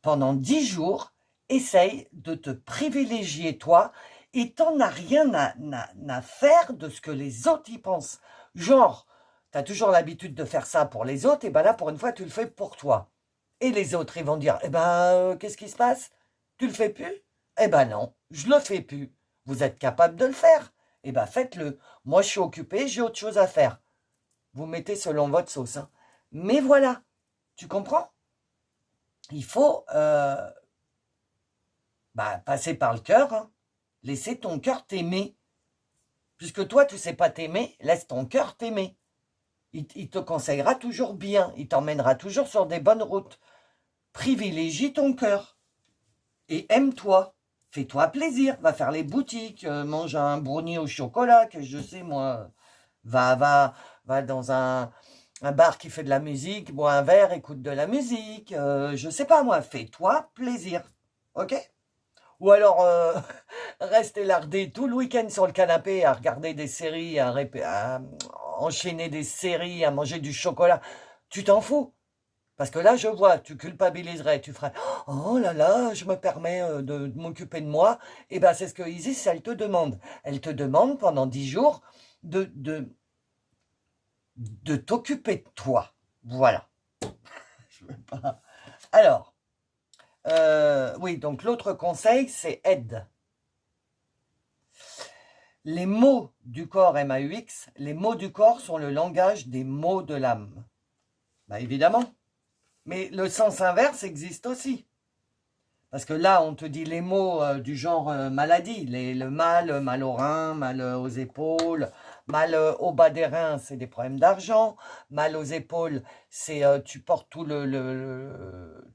pendant 10 jours, essaye de te privilégier toi et t'en as rien à faire de ce que les autres y pensent. Genre, tu as toujours l'habitude de faire ça pour les autres, et ben là, pour une fois, tu le fais pour toi. Et les autres, ils vont dire, eh ben, qu'est-ce qui se passe? Tu le fais plus? Eh ben non, je le fais plus. Vous êtes capable de le faire? Eh ben, faites-le. Moi, je suis occupé, j'ai autre chose à faire. Vous mettez selon votre sauce. Hein. Mais voilà, tu comprends? Il faut passer par le cœur, hein. Laisser ton cœur t'aimer. Puisque toi, tu ne sais pas t'aimer, laisse ton cœur t'aimer. Il te conseillera toujours bien, il t'emmènera toujours sur des bonnes routes. Privilégie ton cœur et aime-toi. Fais-toi plaisir, va faire les boutiques, mange un brownie au chocolat, que je sais moi. Va dans un bar qui fait de la musique, bois un verre, écoute de la musique, je sais pas moi, fais-toi plaisir, ok? Ou alors, rester lardé tout le week-end sur le canapé à regarder des séries, à enchaîner des séries, à manger du chocolat. Tu t'en fous. Parce que là, je vois, tu culpabiliserais, tu ferais « Oh là là, je me permets de m'occuper de moi. » Eh bien, c'est ce que Isis, elle te demande. Elle te demande pendant 10 jours de t'occuper de toi. Voilà. Je veux pas. Alors, oui, donc l'autre conseil, c'est aide. Les mots du corps MAUX, les mots du corps sont le langage des mots de l'âme. Bah évidemment. Mais le sens inverse existe aussi. Parce que là, on te dit les mots du genre maladie. Le mal au rein, mal aux épaules, mal au bas des reins, c'est des problèmes d'argent. Mal aux épaules, c'est tu portes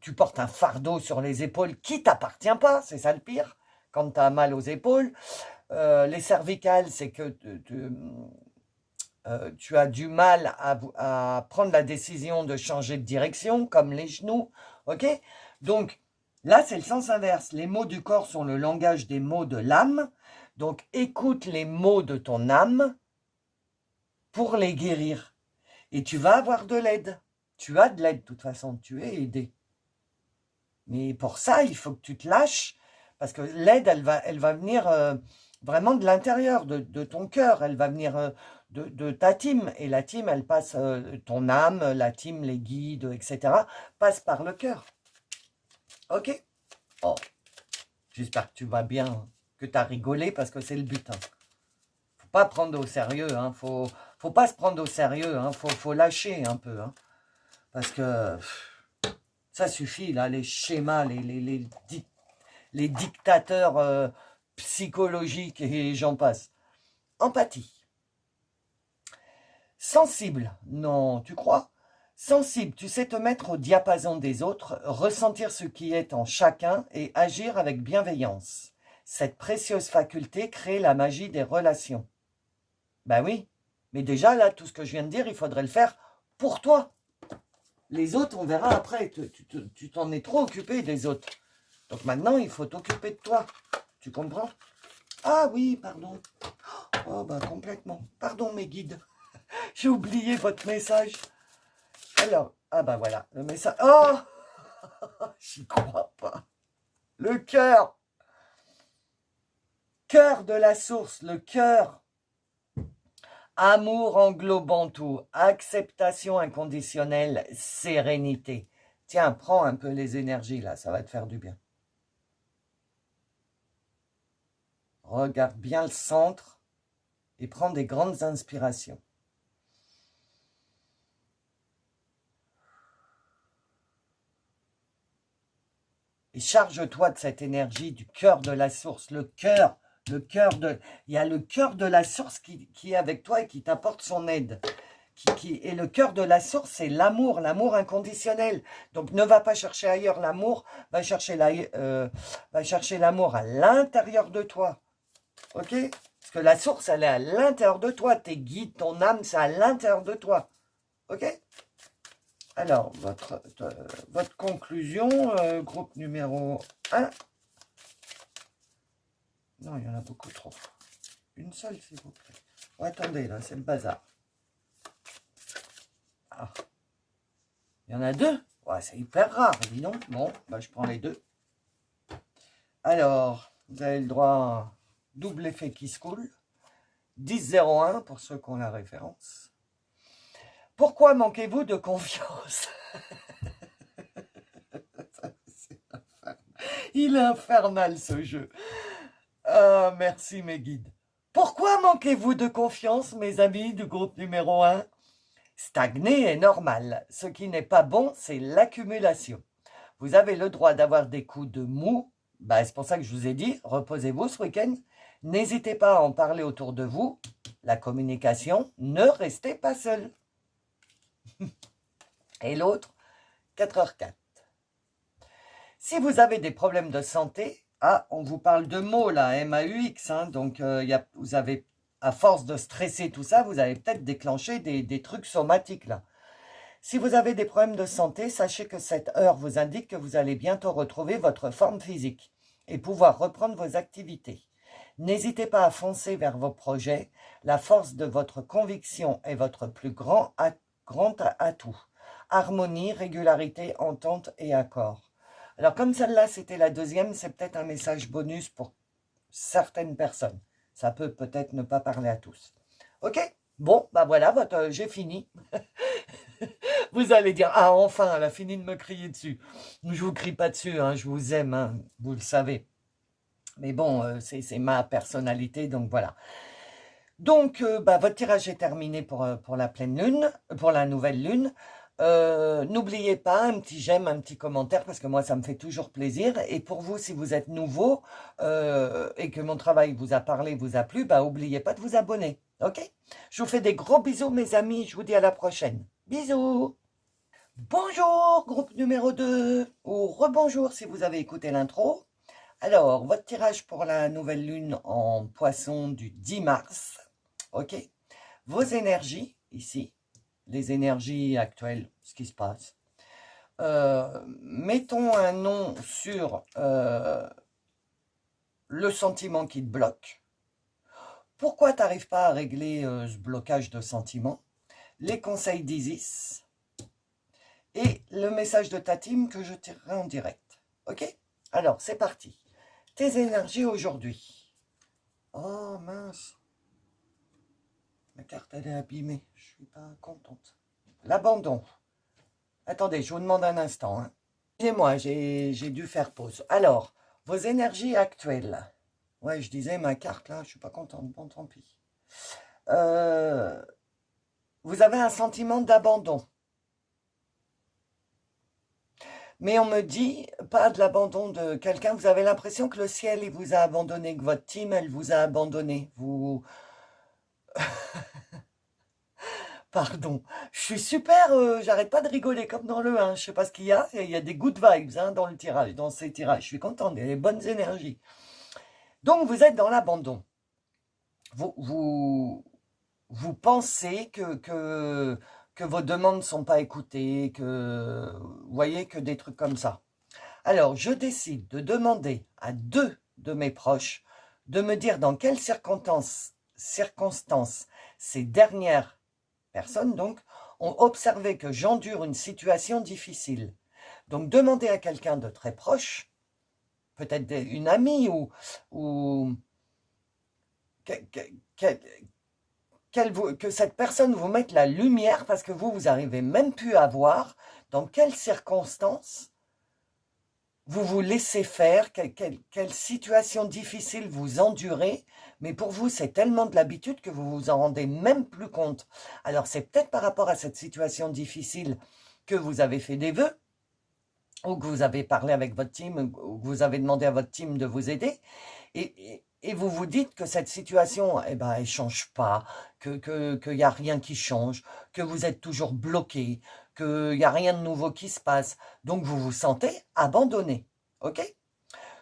tu portes un fardeau sur les épaules qui t'appartient pas. C'est ça le pire, quand tu as mal aux épaules. Les cervicales, c'est que tu as du mal à prendre la décision de changer de direction, comme les genoux, ok? Donc, là, c'est le sens inverse. Les mots du corps sont le langage des mots de l'âme. Donc, écoute les mots de ton âme pour les guérir. Et tu vas avoir de l'aide. Tu as de l'aide, de toute façon, tu es aidé. Mais pour ça, il faut que tu te lâches, parce que l'aide, elle va venir vraiment de l'intérieur, de ton cœur. Elle va venir de ta team. Et la team, elle passe, ton âme, la team, les guides, etc., passe par le cœur. Ok? Oh, j'espère que tu vas bien, que tu as rigolé, parce que c'est le but. Hein. Faut pas prendre au sérieux. Hein. Faut pas se prendre au sérieux. Hein. Faut lâcher un peu. Hein. Parce que ça suffit, là, les schémas, les dictateurs psychologiques et j'en passe. Empathie. Sensible. Non, tu crois? Sensible, tu sais te mettre au diapason des autres, ressentir ce qui est en chacun et agir avec bienveillance. Cette précieuse faculté crée la magie des relations. Ben oui, mais déjà, là, tout ce que je viens de dire, il faudrait le faire pour toi. Les autres, on verra après. Tu t'en es trop occupé des autres. Donc maintenant, il faut t'occuper de toi. Tu comprends? Ah oui, pardon. Oh, bah complètement. Pardon, mes guides. J'ai oublié votre message. Alors, ah bah voilà, le message. Oh, j'y crois pas. Le cœur. Cœur de la source, le cœur. Amour englobant tout, acceptation inconditionnelle, sérénité. Tiens, prends un peu les énergies là, ça va te faire du bien. Regarde bien le centre et prends des grandes inspirations. Et charge-toi de cette énergie du cœur de la source, le cœur de... Il y a le cœur de la source qui est avec toi et qui t'apporte son aide. Et le cœur de la source, c'est l'amour, l'amour inconditionnel. Donc ne va pas chercher ailleurs l'amour, va chercher l'amour à l'intérieur de toi. Ok? Parce que la source, elle est à l'intérieur de toi. Tes guides, ton âme, c'est à l'intérieur de toi. Ok? Alors, votre conclusion, groupe numéro 1. Non, il y en a beaucoup trop. Une seule, s'il vous plaît. Oh, attendez, là, c'est le bazar. Ah. Il y en a deux. Ouais, c'est hyper rare, dis donc. Bon, bah, je prends les deux. Alors, vous avez le droit à un double effet qui se coule. 10-01 pour ceux qui ont la référence. Pourquoi manquez-vous de confiance? Il est infernal, ce jeu. Ah, merci, mes guides. Pourquoi manquez-vous de confiance, mes amis du groupe numéro 1? Stagner est normal. Ce qui n'est pas bon, c'est l'accumulation. Vous avez le droit d'avoir des coups de mou. Bah, c'est pour ça que je vous ai dit, reposez-vous ce week-end. N'hésitez pas à en parler autour de vous. La communication, ne restez pas seul. Et l'autre, 4h04. Si vous avez des problèmes de santé, on vous parle de mots là, MAUX, hein, donc vous avez, à force de stresser tout ça, vous avez peut-être déclenché des trucs somatiques là. Si vous avez des problèmes de santé, sachez que cette heure vous indique que vous allez bientôt retrouver votre forme physique et pouvoir reprendre vos activités. N'hésitez pas à foncer vers vos projets. La force de votre conviction est votre plus grand atout. Harmonie, régularité, entente et accord. Alors comme celle-là, c'était la deuxième, c'est peut-être un message bonus pour certaines personnes. Ça peut peut-être ne pas parler à tous. Ok? Bon, bah voilà, j'ai fini. Vous allez dire, ah enfin, elle a fini de me crier dessus. Je vous crie pas dessus, hein, je vous aime, hein, vous le savez. Mais bon, c'est ma personnalité, donc voilà. Donc, votre tirage est terminé pour la pleine lune, pour la nouvelle lune. N'oubliez pas un petit j'aime, un petit commentaire, parce que moi, ça me fait toujours plaisir. Et pour vous, si vous êtes nouveau et que mon travail vous a parlé, vous a plu, n'oubliez pas de vous abonner. Ok? Je vous fais des gros bisous, mes amis. Je vous dis à la prochaine. Bisous! Bonjour, groupe numéro 2, ou rebonjour si vous avez écouté l'intro. Alors, votre tirage pour la nouvelle lune en poisson du 10 mars. Ok. Vos énergies, ici, les énergies actuelles, ce qui se passe. Mettons un nom sur le sentiment qui te bloque. Pourquoi tu n'arrives pas à régler ce blocage de sentiment? Les conseils d'Isis et le message de ta team que je tirerai en direct. Ok? Alors, c'est parti. Tes énergies aujourd'hui. Oh mince. Ma carte, elle est abîmée. Je suis pas contente. L'abandon. Attendez, je vous demande un instant. Hein. Excusez-moi, j'ai dû faire pause. Alors, vos énergies actuelles. Ouais, je disais ma carte là, je suis pas contente. Bon, tant pis. Vous avez un sentiment d'abandon. Mais on me dit, pas de l'abandon de quelqu'un, vous avez l'impression que le ciel, il vous a abandonné, que votre team, elle vous a abandonné. Vous... Pardon, je suis super, j'arrête pas de rigoler comme dans le 1, je sais pas ce qu'il y a des good vibes hein, dans le tirage, dans ces tirages, je suis contente, il y a des bonnes énergies. Donc vous êtes dans l'abandon. Vous pensez que vos demandes ne sont pas écoutées, que vous voyez que des trucs comme ça. Alors, je décide de demander à 2 de mes proches de me dire dans quelles circonstances ces dernières personnes donc ont observé que j'endure une situation difficile. Donc, demandez à quelqu'un de très proche, peut-être une amie ou que cette personne vous mette la lumière parce que vous n'arrivez même plus à voir dans quelles circonstances vous vous laissez faire, quelle situation difficile vous endurez, mais pour vous, c'est tellement de l'habitude que vous vous en rendez même plus compte. Alors, c'est peut-être par rapport à cette situation difficile que vous avez fait des vœux, ou que vous avez parlé avec votre team, ou que vous avez demandé à votre team de vous aider, et vous vous dites que cette situation, eh ben, elle change pas, qu'il n'y a rien qui change, que vous êtes toujours bloqué, qu'il n'y a rien de nouveau qui se passe. Donc, vous vous sentez abandonné. OK?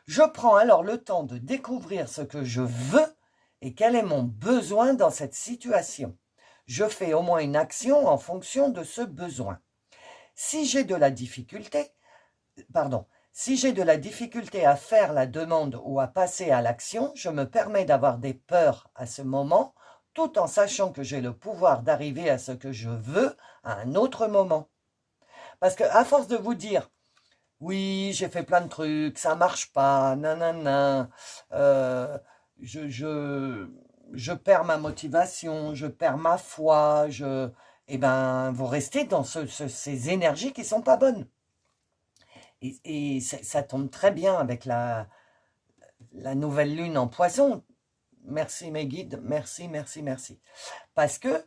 Je prends alors le temps de découvrir ce que je veux et quel est mon besoin dans cette situation. Je fais au moins une action en fonction de ce besoin. Si j'ai de la difficulté, si j'ai de la difficulté à faire la demande ou à passer à l'action, je me permets d'avoir des peurs à ce moment, tout en sachant que j'ai le pouvoir d'arriver à ce que je veux à un autre moment. Parce qu'à force de vous dire, oui, j'ai fait plein de trucs, ça marche pas, nanana, je perds ma motivation, je perds ma foi, eh ben, vous restez dans ces énergies qui sont pas bonnes. Et ça tombe très bien avec la nouvelle lune en poisson. Merci mes guides, merci, merci, merci. Parce que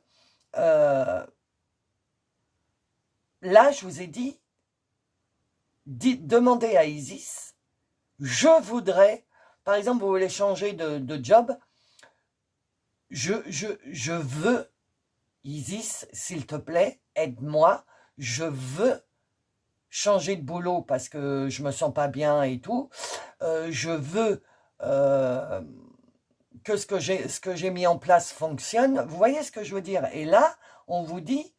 là, je vous ai dit, demandez à Isis, je voudrais, par exemple, vous voulez changer de job, je veux, Isis, s'il te plaît, aide-moi, je veux changer de boulot parce que je me sens pas bien et tout, je veux que ce que j'ai mis en place fonctionne, vous voyez ce que je veux dire? Et là, on vous dit,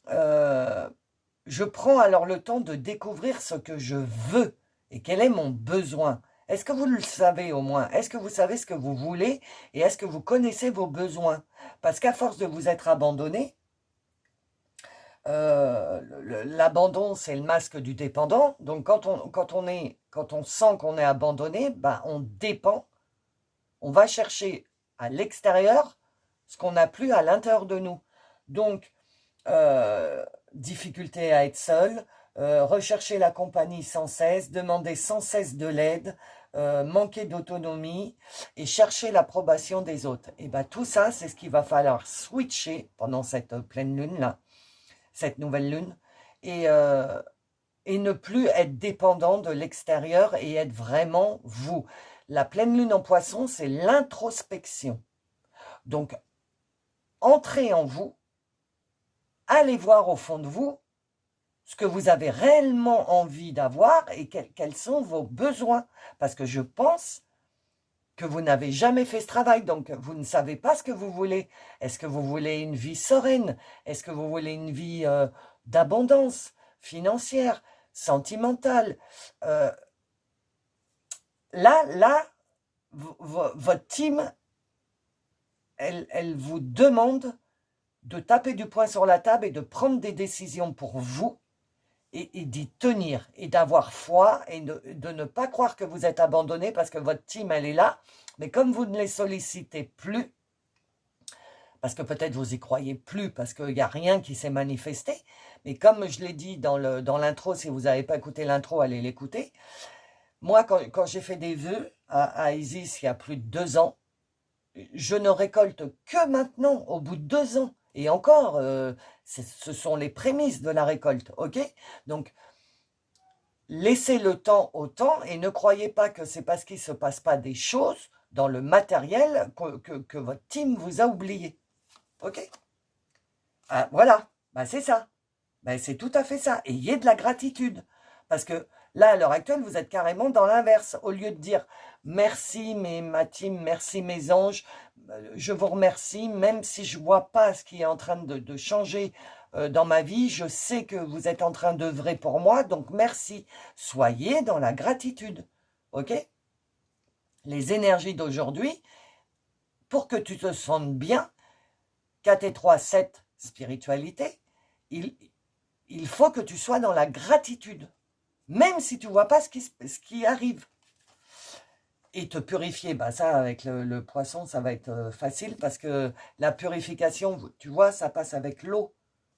je prends alors le temps de découvrir ce que je veux et quel est mon besoin. Est-ce que vous le savez au moins? Est-ce que vous savez ce que vous voulez et est-ce que vous connaissez vos besoins? Parce qu'à force de vous être abandonné, l'abandon, c'est le masque du dépendant. Donc, quand on sent qu'on est abandonné, ben, on dépend. On va chercher à l'extérieur ce qu'on n'a plus à l'intérieur de nous. Donc, difficulté à être seul, rechercher la compagnie sans cesse, demander sans cesse de l'aide, manquer d'autonomie et chercher l'approbation des autres. Et bien, tout ça, c'est ce qu'il va falloir switcher pendant cette pleine lune-là, cette nouvelle lune, et ne plus être dépendant de l'extérieur et être vraiment vous. La pleine lune en poisson, c'est l'introspection. Donc, entrez en vous, allez voir au fond de vous ce que vous avez réellement envie d'avoir et quels sont vos besoins. Parce que je pense que vous n'avez jamais fait ce travail, donc vous ne savez pas ce que vous voulez. Est-ce que vous voulez une vie sereine? Est-ce que vous voulez une vie d'abondance financière, sentimentale? Là, votre team, elle vous demande de taper du poing sur la table et de prendre des décisions pour vous et d'y tenir et d'avoir foi et de ne pas croire que vous êtes abandonné parce que votre team, elle est là. Mais comme vous ne les sollicitez plus, parce que peut-être vous y croyez plus, parce qu'il n'y a rien qui s'est manifesté, mais comme je l'ai dit dans l'intro, si vous n'avez pas écouté l'intro, allez l'écouter. Moi, quand j'ai fait des vœux à Isis il y a plus de 2 ans, je ne récolte que maintenant, au bout de 2 ans. Et encore, ce sont les prémices de la récolte, ok? Donc, laissez le temps au temps et ne croyez pas que c'est parce qu'il ne se passe pas des choses dans le matériel que votre team vous a oublié, ok? Ah, voilà, bah, c'est ça. Bah, c'est tout à fait ça. Ayez de la gratitude. Parce que là, à l'heure actuelle, vous êtes carrément dans l'inverse. Au lieu de dire merci ma team, merci mes anges, je vous remercie, même si je ne vois pas ce qui est en train de changer dans ma vie, je sais que vous êtes en train d'œuvrer pour moi, donc merci. Soyez dans la gratitude, ok? Les énergies d'aujourd'hui, pour que tu te sentes bien, 4 et 3, 7, spiritualité, il faut que tu sois dans la gratitude, même si tu ne vois pas ce qui arrive. Et te purifier, bah ça avec le poisson, ça va être facile parce que la purification, tu vois, ça passe avec l'eau.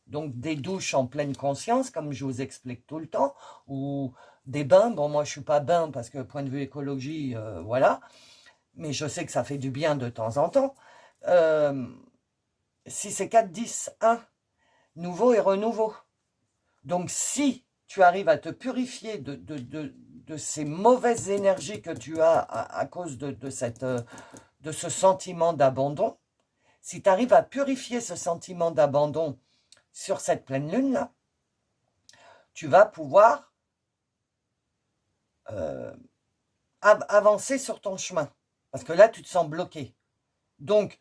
Donc des douches en pleine conscience, comme je vous explique tout le temps, ou des bains. Bon, moi je ne suis pas bain parce que point de vue écologie, voilà. Mais je sais que ça fait du bien de temps en temps. Si c'est 4, 10, 1, nouveau et renouveau. Donc si tu arrives à te purifier de ces mauvaises énergies que tu as à cause de ce sentiment d'abandon, si tu arrives à purifier ce sentiment d'abandon sur cette pleine lune-là, tu vas pouvoir avancer sur ton chemin. Parce que là, tu te sens bloqué. Donc,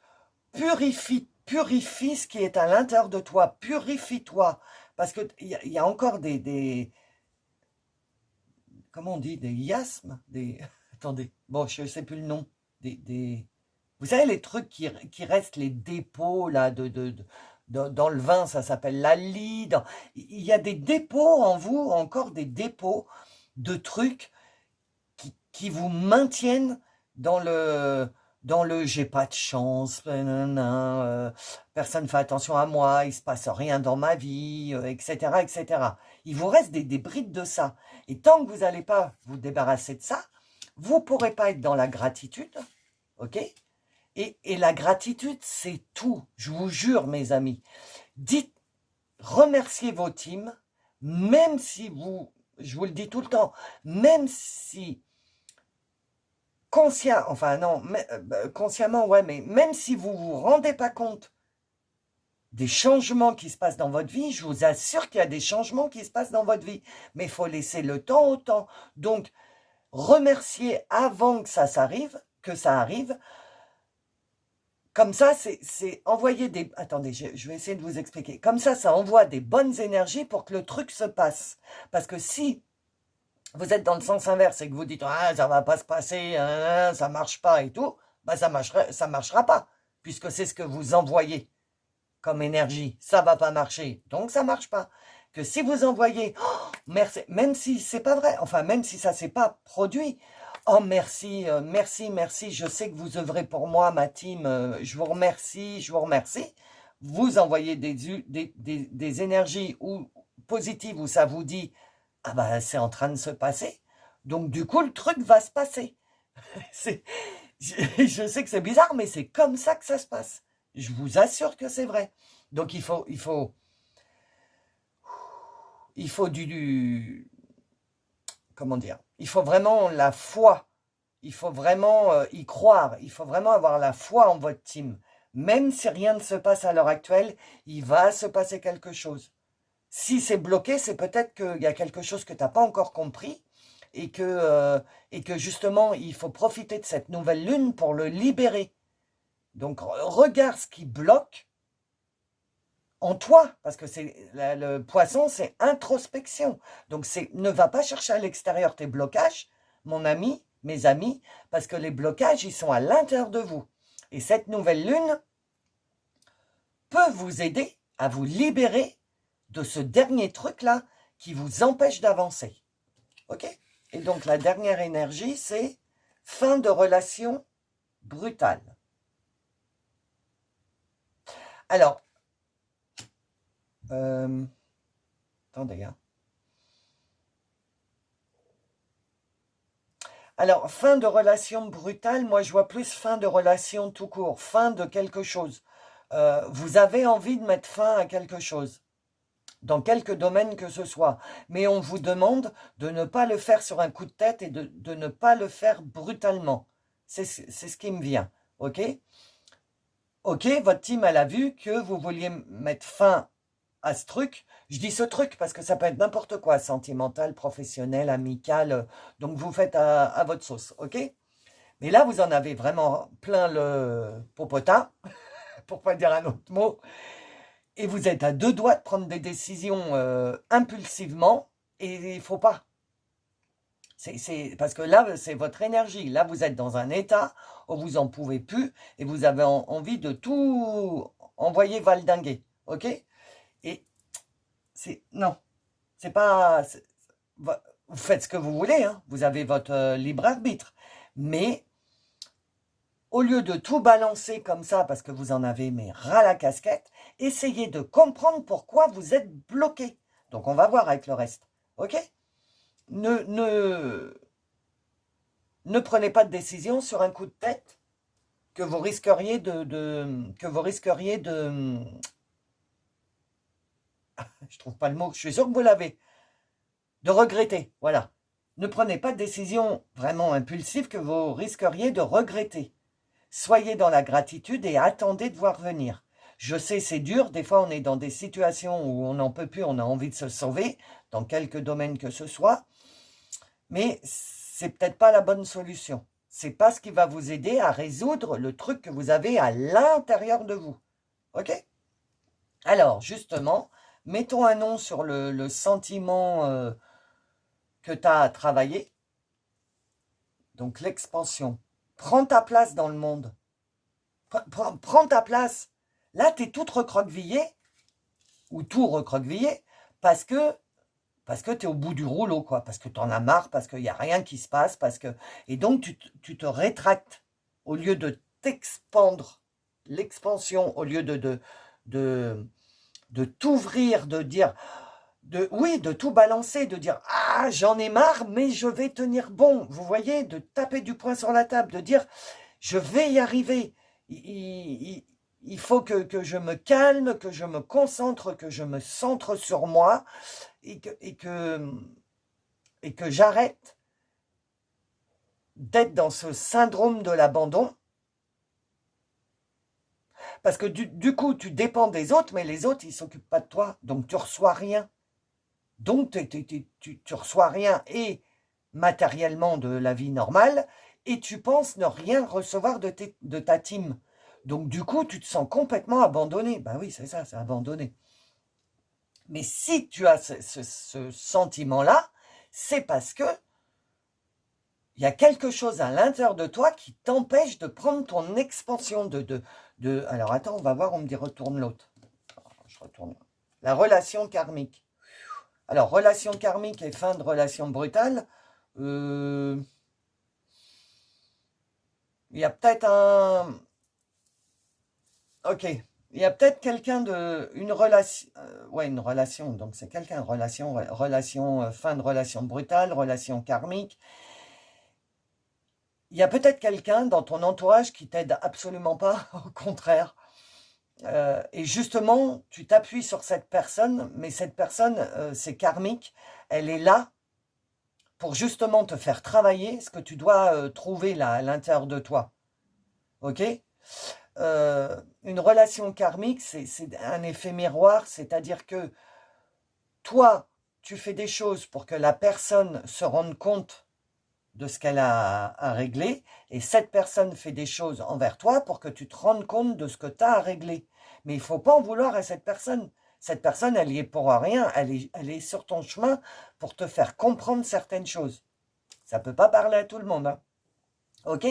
purifie ce qui est à l'intérieur de toi. Purifie-toi. Parce qu'il y a encore comment on dit, des miasmes, attendez, bon, je ne sais plus le nom, vous savez, les trucs qui restent, les dépôts, là, dans le vin, ça s'appelle la lie, il y a des dépôts en vous, encore des dépôts de trucs qui vous maintiennent dans le j'ai pas de chance, personne ne fait attention à moi, il se passe rien dans ma vie, etc., etc. Il vous reste des brides de ça. Et tant que vous n'allez pas vous débarrasser de ça, vous ne pourrez pas être dans la gratitude, ok? Et la gratitude, c'est tout. Je vous jure, mes amis. Dites, remerciez vos teams, même si je vous le dis tout le temps, même si consciemment, ouais, mais même si vous ne vous rendez pas compte des changements qui se passent dans votre vie, je vous assure qu'il y a des changements qui se passent dans votre vie. Mais il faut laisser le temps au temps. Donc, remerciez avant que ça arrive. Comme ça, c'est envoyer des... Attendez, je vais essayer de vous expliquer. Comme ça envoie des bonnes énergies pour que le truc se passe. Parce que si vous êtes dans le sens inverse et que vous dites « Ah, ça va pas se passer, ça marche pas et tout », bah ça marchera pas, puisque c'est ce que vous envoyez comme énergie. Ça va pas marcher, donc ça marche pas. Que si vous envoyez oh, « Merci », même si c'est pas vrai, enfin même si ça s'est pas produit, « Oh merci, merci, je sais que vous œuvrez pour moi, ma team, je vous remercie », vous envoyez des énergies positives où ça vous dit ah ben, c'est en train de se passer. Donc, du coup, le truc va se passer. Je sais que c'est bizarre, mais c'est comme ça que ça se passe. Je vous assure que c'est vrai. Donc, il faut comment dire, il faut vraiment la foi. Il faut vraiment y croire. Il faut vraiment avoir la foi en votre team. Même si rien ne se passe à l'heure actuelle, il va se passer quelque chose. Si c'est bloqué, c'est peut-être qu'il y a quelque chose que tu n'as pas encore compris et que justement, il faut profiter de cette nouvelle lune pour le libérer. Donc, regarde ce qui bloque en toi, parce que le poisson, c'est introspection. Donc, ne va pas chercher à l'extérieur tes blocages, mon ami, mes amis, parce que les blocages, ils sont à l'intérieur de vous. Et cette nouvelle lune peut vous aider à vous libérer de ce dernier truc-là qui vous empêche d'avancer. OK? Et donc, la dernière énergie, c'est fin de relation brutale. Alors, attendez, hein. Alors, fin de relation brutale, moi je vois plus fin de relation tout court, fin de quelque chose. Vous avez envie de mettre fin à quelque chose, dans quelque domaine que ce soit. Mais on vous demande de ne pas le faire sur un coup de tête et de ne pas le faire brutalement. C'est ce qui me vient, ok? Ok, votre team, elle a vu que vous vouliez mettre fin à ce truc. Je dis ce truc parce que ça peut être n'importe quoi, sentimental, professionnel, amical. Donc vous faites à votre sauce, ok? Mais là, vous en avez vraiment plein le popotin, pour pas dire un autre mot. Et vous êtes à deux doigts de prendre des décisions impulsivement. Et il ne faut pas. Parce que là, c'est votre énergie. Là, vous êtes dans un état où vous n'en pouvez plus et vous avez envie de tout envoyer valdinguer. OK? Et non, c'est pas. Vous faites ce que vous voulez, hein, vous avez votre libre arbitre. Mais au lieu de tout balancer comme ça, parce que vous en avez mais ras la casquette, essayez de comprendre pourquoi vous êtes bloqué. Donc, on va voir avec le reste. OK? Ne prenez pas de décision sur un coup de tête que vous risqueriez je trouve pas le mot, je suis sûr que vous l'avez, de regretter, voilà. Ne prenez pas de décision vraiment impulsive que vous risqueriez de regretter. Soyez dans la gratitude et attendez de voir venir. Je sais, c'est dur, des fois on est dans des situations où on n'en peut plus, on a envie de se sauver, dans quelque domaine que ce soit, mais c'est peut-être pas la bonne solution. C'est pas ce qui va vous aider à résoudre le truc que vous avez à l'intérieur de vous. OK? Alors, justement, mettons un nom sur le sentiment que tu as à travailler. Donc, l'expansion. Prends ta place dans le monde. Prends ta place. Là, tu es toute recroquevillée, ou tout recroquevillé, parce que tu es au bout du rouleau, quoi, parce que tu en as marre, parce qu'il n'y a rien qui se passe, et donc tu te rétractes au lieu de t'expandre, l'expansion, au lieu de t'ouvrir, de dire, oui, de tout balancer, de dire, ah, j'en ai marre, mais je vais tenir bon, vous voyez, de taper du poing sur la table, de dire, je vais y arriver, il faut que je me calme, que je me concentre, que je me centre sur moi, et que j'arrête d'être dans ce syndrome de l'abandon. Parce que du coup, tu dépends des autres, mais les autres, ils ne s'occupent pas de toi. Donc, tu ne reçois rien. Donc, tu reçois rien et matériellement de la vie normale, et tu penses ne rien recevoir de ta team. Donc, du coup, tu te sens complètement abandonné. Ben oui, c'est ça, c'est abandonné. Mais si tu as ce sentiment-là, c'est parce que il y a quelque chose à l'intérieur de toi qui t'empêche de prendre ton expansion Alors attends, on va voir, on me dit retourne l'autre. Je retourne. La relation karmique. Alors, relation karmique et fin de relation brutale. Il y a peut-être un... Ok. Il y a peut-être quelqu'un de... Une relation... ouais, une relation. Donc, c'est quelqu'un de relation... fin de relation brutale, relation karmique. Il y a peut-être quelqu'un dans ton entourage qui t'aide absolument pas, au contraire. Et justement, tu t'appuies sur cette personne, mais cette personne, c'est karmique. Elle est là pour justement te faire travailler ce que tu dois trouver là, à l'intérieur de toi. OK? Une relation karmique, c'est un effet miroir, c'est-à-dire que toi, tu fais des choses pour que la personne se rende compte de ce qu'elle a à régler, et cette personne fait des choses envers toi pour que tu te rendes compte de ce que tu as à régler. Mais il ne faut pas en vouloir à cette personne. Cette personne, elle y est pour rien, elle est sur ton chemin pour te faire comprendre certaines choses. Ça ne peut pas parler à tout le monde, hein. Ok?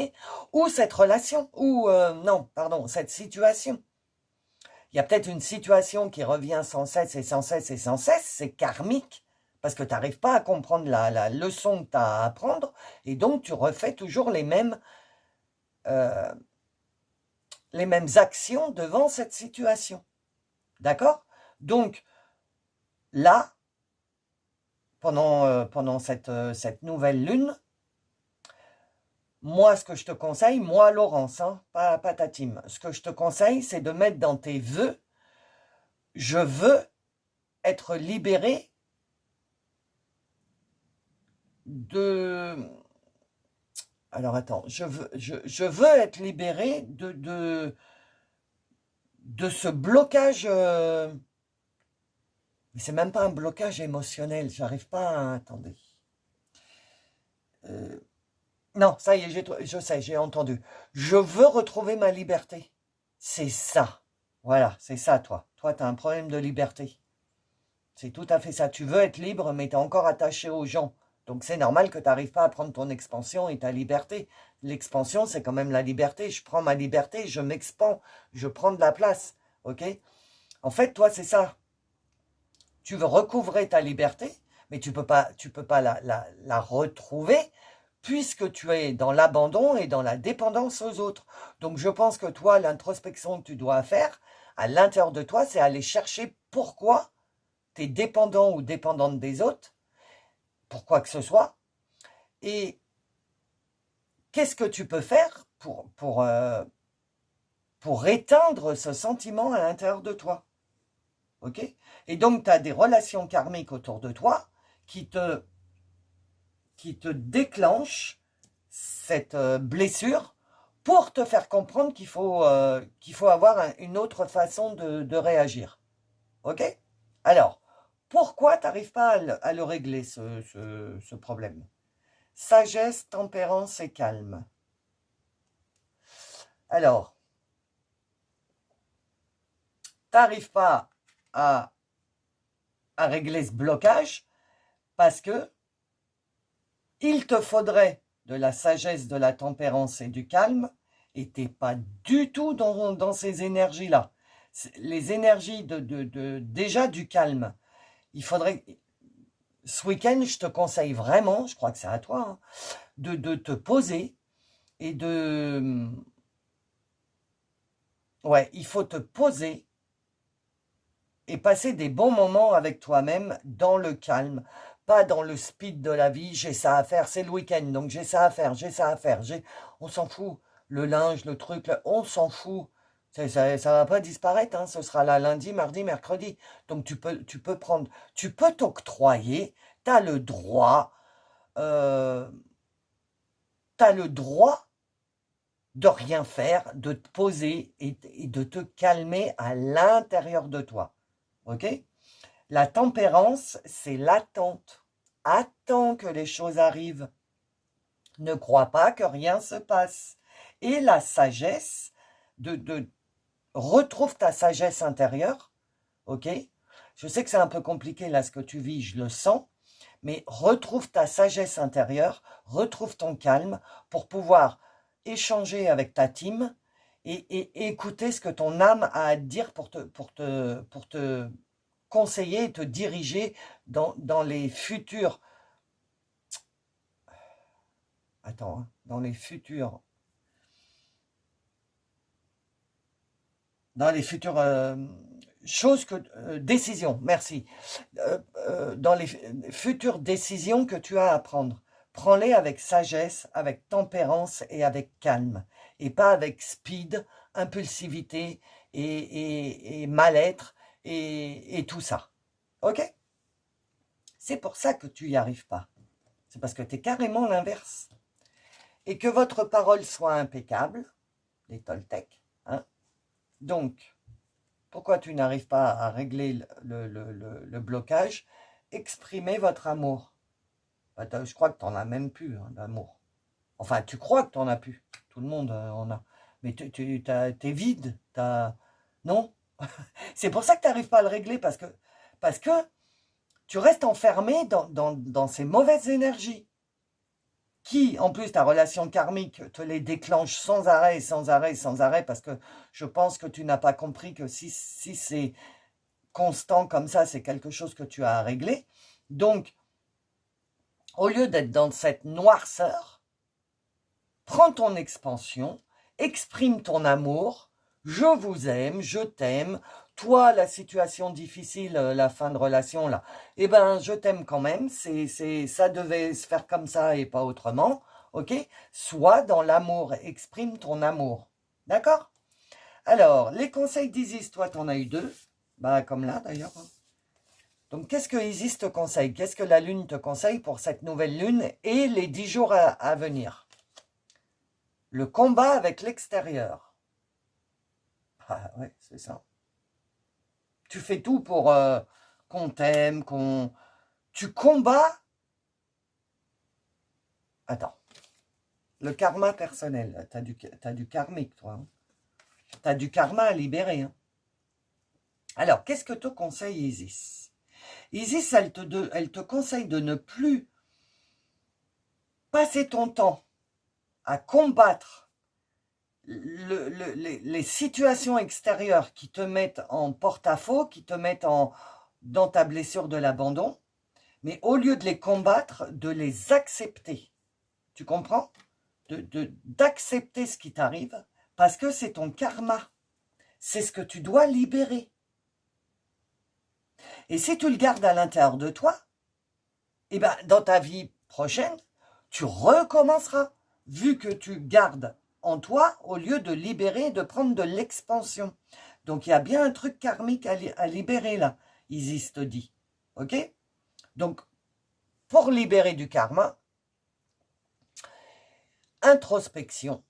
Ou cette relation, ou non, pardon, cette situation. Il y a peut-être une situation qui revient sans cesse et sans cesse et sans cesse, c'est karmique, parce que tu n'arrives pas à comprendre la leçon que tu as à apprendre, et donc tu refais toujours euh, les mêmes actions devant cette situation. D'accord? Donc, là, pendant cette nouvelle lune, moi, ce que je te conseille, moi, Laurence, hein, pas ta team, ce que je te conseille, c'est de mettre dans tes vœux, je veux être libéré de... Alors, attends, je veux être libéré de ce blocage... mais c'est même pas un blocage émotionnel, j'arrive pas à... Attendez. Non, ça y est, je sais, j'ai entendu. Je veux retrouver ma liberté. C'est ça. Voilà, c'est ça, toi. Toi, tu as un problème de liberté. C'est tout à fait ça. Tu veux être libre, mais tu es encore attaché aux gens. Donc, c'est normal que tu n'arrives pas à prendre ton expansion et ta liberté. L'expansion, c'est quand même la liberté. Je prends ma liberté, je m'expans, je prends de la place. OK? En fait, toi, c'est ça. Tu veux recouvrer ta liberté, mais tu peux pas la retrouver puisque tu es dans l'abandon et dans la dépendance aux autres. Donc, je pense que toi, l'introspection que tu dois faire à l'intérieur de toi, c'est aller chercher pourquoi tu es dépendant ou dépendante des autres, pour quoi que ce soit, et qu'est-ce que tu peux faire pour éteindre ce sentiment à l'intérieur de toi. Ok? Et donc, tu as des relations karmiques autour de toi qui te déclenchent cette blessure pour te faire comprendre qu'il faut avoir une autre façon de réagir. Ok? Alors, pourquoi tu n'arrives pas à le régler, ce problème? Sagesse, tempérance et calme. Alors, tu n'arrives pas à régler ce blocage parce que il te faudrait de la sagesse, de la tempérance et du calme, et tu n'es pas du tout dans ces énergies-là. Les énergies déjà du calme. Il faudrait, ce week-end, je te conseille vraiment, je crois que c'est à toi, hein, de te poser et ouais, il faut te poser et passer des bons moments avec toi-même dans le calme, pas dans le speed de la vie. J'ai ça à faire, c'est le week-end, donc j'ai ça à faire, j'ai ça à faire. On s'en fout. Le linge, le truc, on s'en fout. Ça va pas disparaître, hein, ce sera là lundi, mardi, mercredi. Donc tu peux prendre, tu peux t'octroyer, tu as le droit, euh, t'as le droit de rien faire, de te poser et de te calmer à l'intérieur de toi. Ok? La tempérance, c'est l'attente. Attends que les choses arrivent. Ne crois pas que rien se passe. Et la sagesse, retrouve ta sagesse intérieure. Ok? Je sais que c'est un peu compliqué là ce que tu vis, je le sens. Mais retrouve ta sagesse intérieure, retrouve ton calme pour pouvoir échanger avec ta team et écouter ce que ton âme a à te dire pour te conseiller et te diriger dans les futurs. Attends, hein, dans les futurs. Dans les futures choses décisions, merci. Dans les futures décisions que tu as à prendre. Prends-les avec sagesse, avec tempérance et avec calme. Et pas avec speed, impulsivité et mal-être et tout ça. Ok? C'est pour ça que tu n'y arrives pas. C'est parce que tu es carrément l'inverse. Et que votre parole soit impeccable, les Toltecs. Hein? Donc, Pourquoi tu n'arrives pas à régler le blocage? Exprimez votre amour. Bah, je crois que tu n'en as même plus, hein, d'amour. Enfin, tu crois que tu n'en as plus. Tout le monde en a. Mais t'es vide. Non? C'est pour ça que tu n'arrives pas à le régler, parce que tu restes enfermé dans ces mauvaises énergies. Qui, en plus, ta relation karmique te les déclenche sans arrêt, sans arrêt, sans arrêt, parce que je pense que tu n'as pas compris que si c'est constant comme ça, c'est quelque chose que tu as à régler. Donc, au lieu d'être dans cette noirceur, prends ton expansion, exprime ton amour, je vous aime, je t'aime, toi, la situation difficile, la fin de relation, là, eh ben, je t'aime quand même, ça devait se faire comme ça et pas autrement, ok? Sois dans l'amour, exprime ton amour, d'accord? Alors, les conseils d'Isis, toi, t'en as eu 2, bah, comme là, d'ailleurs. Donc, qu'est-ce que Isis te conseille? Qu'est-ce que la Lune te conseille pour cette nouvelle Lune et les 10 jours à venir? Le combat avec l'extérieur. Ah, ouais, c'est ça. Tu fais tout pour qu'on t'aime, Tu combats... Attends. Le karma personnel. T'as du karmique, toi. Hein. T'as du karma à libérer. Hein. Alors, qu'est-ce que te conseille Isis? Isis, elle te conseille de ne plus passer ton temps à combattre les situations extérieures qui te mettent en porte-à-faux, qui te mettent dans ta blessure de l'abandon, mais au lieu de les combattre, de les accepter. Tu comprends? D'accepter ce qui t'arrive, parce que c'est ton karma. C'est ce que tu dois libérer. Et si tu le gardes à l'intérieur de toi, eh ben, dans ta vie prochaine, tu recommenceras, vu que tu gardes en toi au lieu de libérer et de prendre de l'expansion. Donc, il y a bien un truc karmique à libérer là, Isis te dit. Ok? Donc, pour libérer du karma, introspection.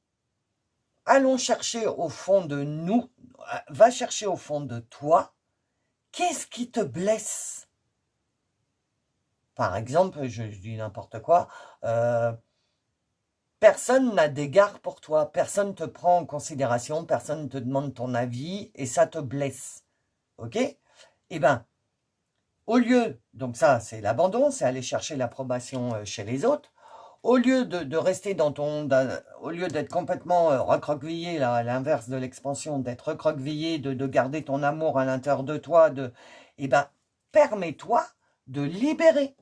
Allons chercher au fond de nous, va chercher au fond de toi, qu'est-ce qui te blesse? Par exemple, je dis n'importe quoi, personne n'a d'égard pour toi, personne ne te prend en considération, personne ne te demande ton avis et ça te blesse. Ok? Eh bien, au lieu, donc ça c'est l'abandon, c'est aller chercher l'approbation chez les autres, au lieu de rester au lieu d'être complètement recroquevillé, là, à l'inverse de l'expansion, d'être recroquevillé, de garder ton amour à l'intérieur de toi, eh ben, permets-toi de libérer.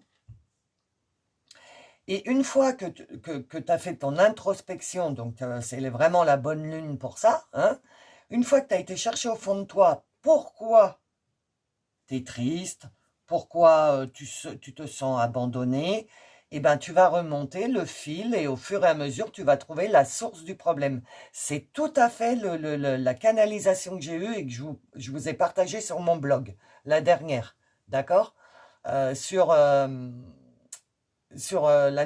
Et une fois que tu as fait ton introspection, donc c'est vraiment la bonne lune pour ça, hein, une fois que tu as été chercher au fond de toi pourquoi tu es triste, pourquoi tu te sens abandonné, eh ben, tu vas remonter le fil et au fur et à mesure, tu vas trouver la source du problème. C'est tout à fait la canalisation que j'ai eue et que je vous ai partagée sur mon blog, la dernière, d'accord? Sur la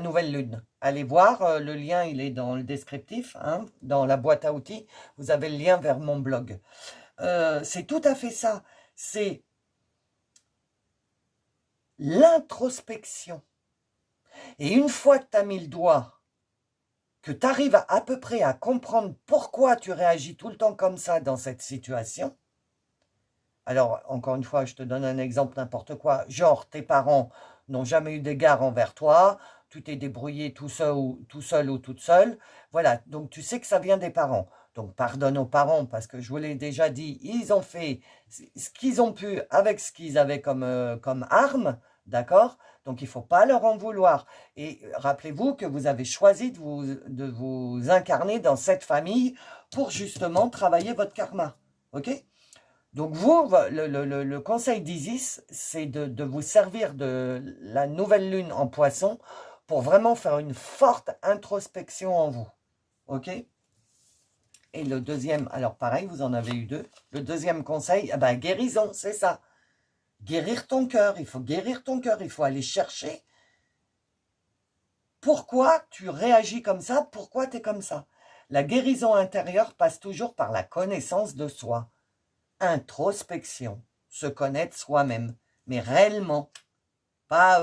nouvelle lune. Allez voir, le lien il est dans le descriptif, hein, dans la boîte à outils, vous avez le lien vers mon blog. C'est tout à fait ça, c'est l'introspection. Et une fois que tu as mis le doigt, que tu arrives à peu près à comprendre pourquoi tu réagis tout le temps comme ça dans cette situation, alors encore une fois, je te donne un exemple n'importe quoi, genre tes parents n'ont jamais eu d'égard envers toi, tu t'es débrouillé tout seul ou toute seule, voilà, donc tu sais que ça vient des parents. Donc pardonne aux parents parce que je vous l'ai déjà dit, ils ont fait ce qu'ils ont pu avec ce qu'ils avaient comme arme, d'accord? Donc il ne faut pas leur en vouloir. Et rappelez-vous que vous avez choisi de vous incarner dans cette famille pour justement travailler votre karma, ok? Donc vous, le conseil d'Isis, c'est de vous servir de la nouvelle lune en poisson pour vraiment faire une forte introspection en vous. Ok? Et le deuxième, alors pareil, vous en avez eu 2. Le deuxième conseil, eh ben, guérison, c'est ça. Guérir ton cœur, il faut guérir ton cœur, il faut aller chercher pourquoi tu réagis comme ça, pourquoi tu es comme ça. La guérison intérieure passe toujours par la connaissance de soi. introspection, se connaître soi-même, mais réellement, pas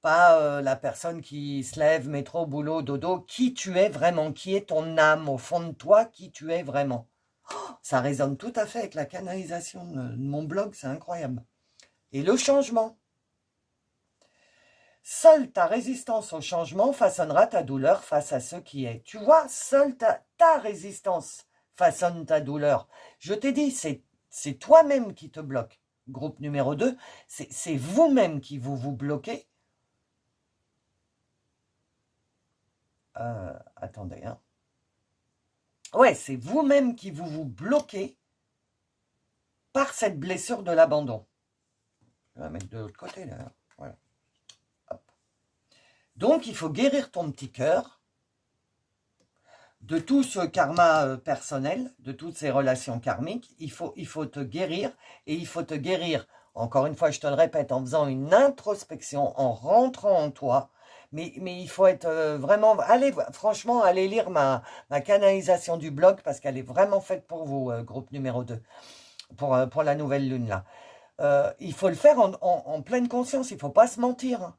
la personne qui se lève, métro, boulot, dodo, qui tu es vraiment, qui est ton âme au fond de toi, qui tu es vraiment. Ça résonne tout à fait avec la canalisation de mon blog, c'est incroyable. Et le changement. Seule ta résistance au changement façonnera ta douleur face à ce qui est. Tu vois, seule ta résistance façonne ta douleur. Je t'ai dit, c'est toi-même qui te bloque. Groupe numéro 2, c'est vous-même qui vous bloquez. Attendez, hein. Ouais, c'est vous-même qui vous bloquez par cette blessure de l'abandon. Je vais la mettre de l'autre côté, là. Voilà. Hop. Donc, il faut guérir ton petit cœur de tout ce karma personnel, de toutes ces relations karmiques. Il faut te guérir, et il faut te guérir, encore une fois, je te le répète, en faisant une introspection, en rentrant en toi. Mais il faut être vraiment... franchement, allez lire ma canalisation du blog, parce qu'elle est vraiment faite pour vous, groupe numéro 2, pour la nouvelle lune, là. Il faut le faire en pleine conscience, il ne faut pas se mentir.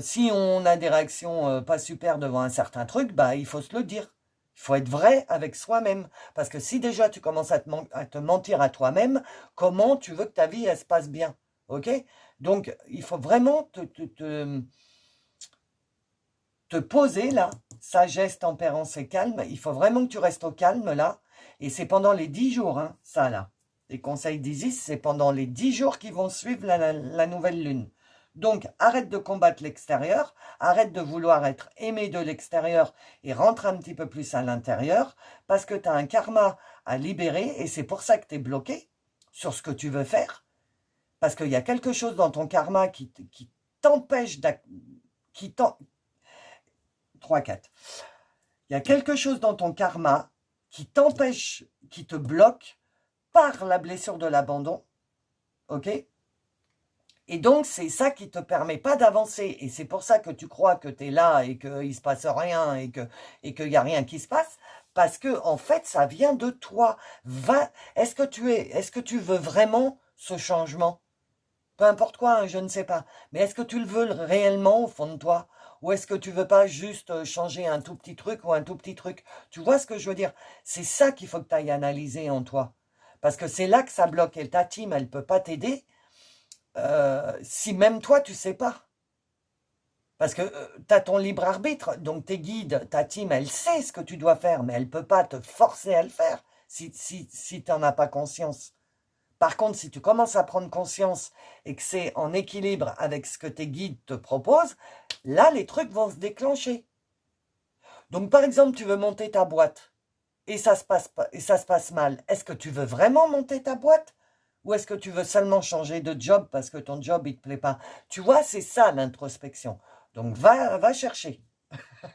Si on a des réactions pas super devant un certain truc, bah, il faut se le dire. Il faut être vrai avec soi-même. Parce que si déjà tu commences à te mentir à toi-même, comment tu veux que ta vie elle se passe bien? Ok? Donc, il faut vraiment te poser là, sagesse, tempérance et calme. Il faut vraiment que tu restes au calme là. Et c'est pendant les 10 jours, hein, ça là. Les conseils d'Isis, c'est pendant les 10 jours qui vont suivre la nouvelle lune. Donc, arrête de combattre l'extérieur, arrête de vouloir être aimé de l'extérieur et rentre un petit peu plus à l'intérieur parce que tu as un karma à libérer et c'est pour ça que tu es bloqué sur ce que tu veux faire. Parce qu'il y a quelque chose dans ton karma qui t'empêche 3, 4. Il y a quelque chose dans ton karma qui t'empêche, qui te bloque par la blessure de l'abandon. Ok? Et donc, c'est ça qui ne te permet pas d'avancer. Et c'est pour ça que tu crois que tu es là et qu'il ne se passe rien et qu'il n'y a rien qui se passe. Parce que, en fait, ça vient de toi. Est-ce que tu veux vraiment ce changement? Peu importe quoi, hein, je ne sais pas. Mais est-ce que tu le veux réellement au fond de toi? Ou est-ce que tu veux pas juste changer un tout petit truc ou un tout petit truc? Tu vois ce que je veux dire? C'est ça qu'il faut que tu ailles analyser en toi. Parce que c'est là que ça bloque. Et ta team, elle ne peut pas t'aider. Si même toi, tu sais pas. Parce que tu as ton libre arbitre, donc tes guides, ta team, elle sait ce que tu dois faire, mais elle ne peut pas te forcer à le faire si tu n'en as pas conscience. Par contre, si tu commences à prendre conscience et que c'est en équilibre avec ce que tes guides te proposent, là, les trucs vont se déclencher. Donc, par exemple, tu veux monter ta boîte et ça se passe mal. Est-ce que tu veux vraiment monter ta boîte? Ou est-ce que tu veux seulement changer de job parce que ton job, il ne te plaît pas? Tu vois, c'est ça l'introspection. Donc, va chercher.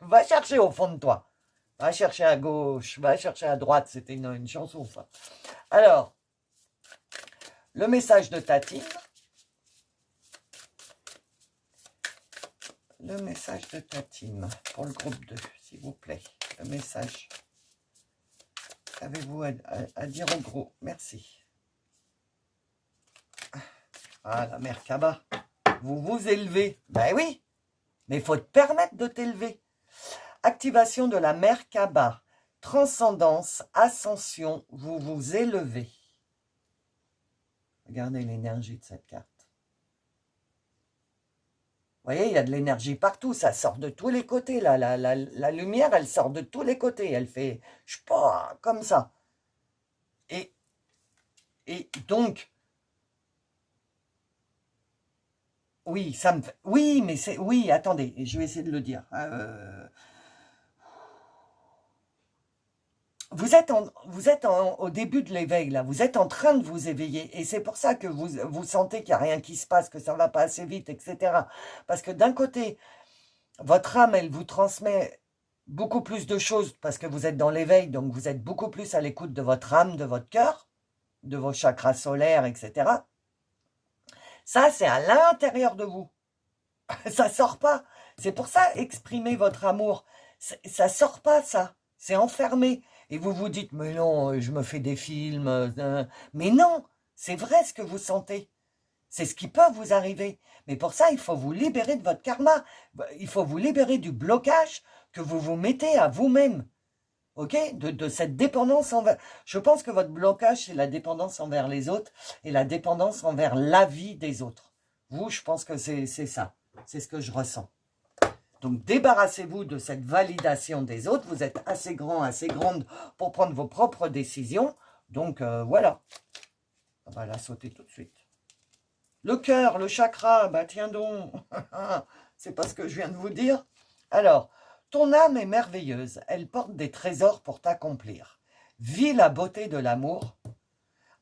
Va chercher au fond de toi. Va chercher à gauche, va chercher à droite. C'était une chanson, ça. Alors, le message de ta team. Le message de ta team pour le groupe 2, s'il vous plaît. Le message. Qu'avez-vous à dire au gros? Merci. Ah, la Merkaba, vous vous élevez. Ben oui, mais il faut te permettre de t'élever. Activation de la Merkaba. Transcendance, ascension, vous vous élevez. Regardez l'énergie de cette carte. Vous voyez, il y a de l'énergie partout, ça sort de tous les côtés. Là. La lumière, elle sort de tous les côtés. Elle fait, je sais pas, comme ça. Et donc, oui, ça me fait... Oui, mais c'est... Oui, attendez, je vais essayer de le dire. Vous êtes au début de l'éveil, là. Vous êtes en train de vous éveiller. Et c'est pour ça que vous sentez qu'il n'y a rien qui se passe, que ça ne va pas assez vite, etc. Parce que d'un côté, votre âme, elle vous transmet beaucoup plus de choses parce que vous êtes dans l'éveil. Donc, vous êtes beaucoup plus à l'écoute de votre âme, de votre cœur, de vos chakras solaires, etc. Ça, c'est à l'intérieur de vous. Ça sort pas. C'est pour ça, exprimer votre amour. Ça sort pas, ça. C'est enfermé. Et vous vous dites, mais non, je me fais des films. Mais non, c'est vrai ce que vous sentez. C'est ce qui peut vous arriver. Mais pour ça, il faut vous libérer de votre karma. Il faut vous libérer du blocage que vous vous mettez à vous-même. Ok, de cette dépendance envers... Je pense que votre blocage, c'est la dépendance envers les autres et la dépendance envers la vie des autres. Vous, je pense que c'est ça. C'est ce que je ressens. Donc, débarrassez-vous de cette validation des autres. Vous êtes assez grand, assez grande pour prendre vos propres décisions. Donc, voilà. On va la sauter tout de suite. Le cœur, le chakra, bah tiens donc. C'est pas ce que je viens de vous dire. Alors, ton âme est merveilleuse. Elle porte des trésors pour t'accomplir. Vis la beauté de l'amour.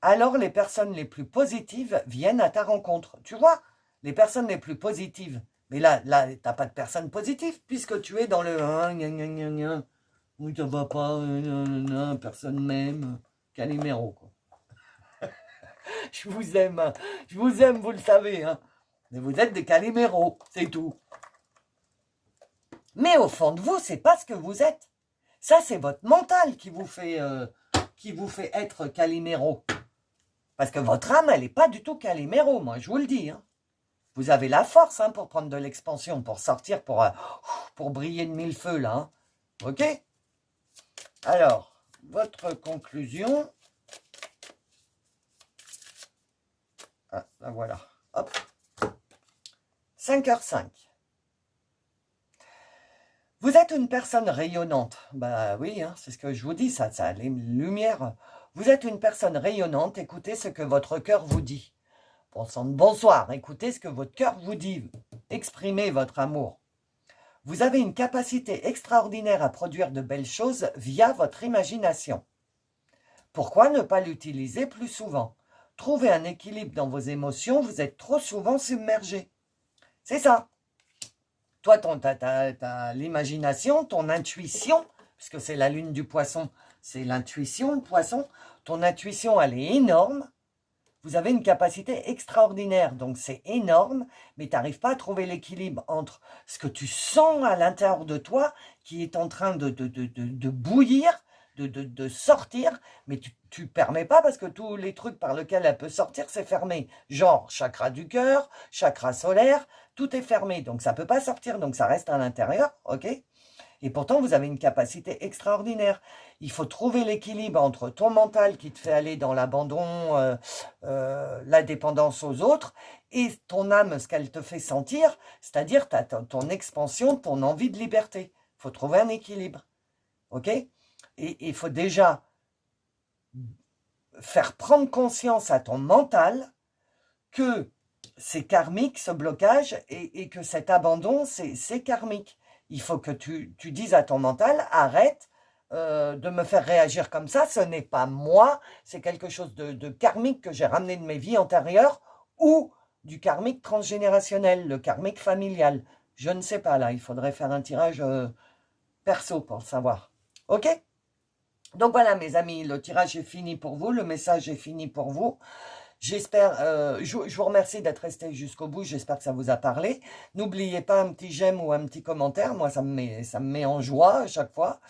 Alors, les personnes les plus positives viennent à ta rencontre. Tu vois, les personnes les plus positives. Mais là, t'as pas de personnes positives puisque tu es dans le oui, ça va pas, personne m'aime. Calimero, quoi. Je vous aime, vous le savez, hein. Mais vous êtes des caliméros, c'est tout. Mais au fond de vous, c'est pas ce que vous êtes. Ça, c'est votre mental qui vous fait être caliméro. Parce que votre âme, elle n'est pas du tout caliméro, moi, je vous le dis, hein. Vous avez la force, hein, pour prendre de l'expansion, pour sortir, pour briller de mille feux, là, hein. Ok? Alors, votre conclusion... Ah, ben voilà. Hop. 5h05. Vous êtes une personne rayonnante. Bah oui, hein, c'est ce que je vous dis, ça a les lumières. Vous êtes une personne rayonnante. Écoutez ce que votre cœur vous dit. Bonsoir. Écoutez ce que votre cœur vous dit. Exprimez votre amour. Vous avez une capacité extraordinaire à produire de belles choses via votre imagination. Pourquoi ne pas l'utiliser plus souvent? Trouvez un équilibre dans vos émotions. Vous êtes trop souvent submergé. C'est ça. Toi, t'as l'imagination, ton intuition, puisque c'est la lune du poisson, c'est l'intuition, le poisson. Ton intuition, elle est énorme. Vous avez une capacité extraordinaire, donc c'est énorme, mais tu n'arrives pas à trouver l'équilibre entre ce que tu sens à l'intérieur de toi, qui est en train de bouillir, de sortir, mais tu ne permets pas parce que tous les trucs par lesquels elle peut sortir, c'est fermé. Genre chakra du cœur, chakra solaire, tout est fermé, donc ça ne peut pas sortir, donc ça reste à l'intérieur, ok? Et pourtant, vous avez une capacité extraordinaire. Il faut trouver l'équilibre entre ton mental qui te fait aller dans l'abandon, la dépendance aux autres, et ton âme, ce qu'elle te fait sentir, c'est-à-dire ton expansion, ton envie de liberté. Il faut trouver un équilibre. Ok? Et il faut déjà faire prendre conscience à ton mental que c'est karmique, ce blocage, et que cet abandon, c'est karmique. Il faut que tu dises à ton mental, arrête de me faire réagir comme ça, ce n'est pas moi, c'est quelque chose de karmique que j'ai ramené de mes vies antérieures ou du karmique transgénérationnel, le karmique familial. Je ne sais pas là, il faudrait faire un tirage perso pour le savoir. Ok? Donc voilà mes amis, le tirage est fini pour vous, le message est fini pour vous. J'espère, je vous remercie d'être resté jusqu'au bout, j'espère que ça vous a parlé. N'oubliez pas un petit j'aime ou un petit commentaire, moi ça me met en joie à chaque fois.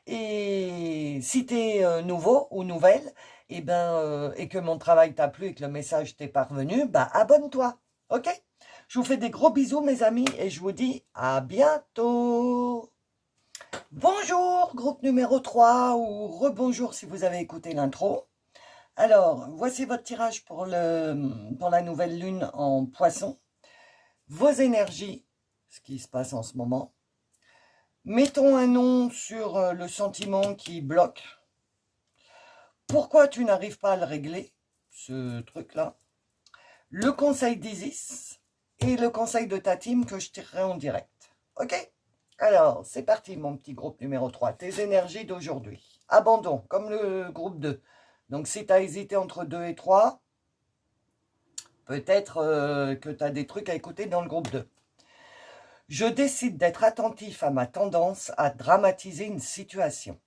Et si tu es nouveau ou nouvelle, et que mon travail t'a plu et que le message t'est parvenu, bah abonne-toi, ok? Je vous fais des gros bisous mes amis et je vous dis à bientôt. Bonjour, groupe numéro 3 ou rebonjour si vous avez écouté l'intro. Alors, voici votre tirage pour la nouvelle lune en poisson. Vos énergies, ce qui se passe en ce moment. Mettons un nom sur le sentiment qui bloque. Pourquoi tu n'arrives pas à le régler, ce truc-là? Le conseil d'Isis et le conseil de ta team que je tirerai en direct. Ok? Alors, c'est parti mon petit groupe numéro 3. Tes énergies d'aujourd'hui. Abandon, comme le groupe 2. Donc, si tu as hésité entre 2 et 3, peut-être que tu as des trucs à écouter dans le groupe 2. Je décide d'être attentif à ma tendance à dramatiser une situation.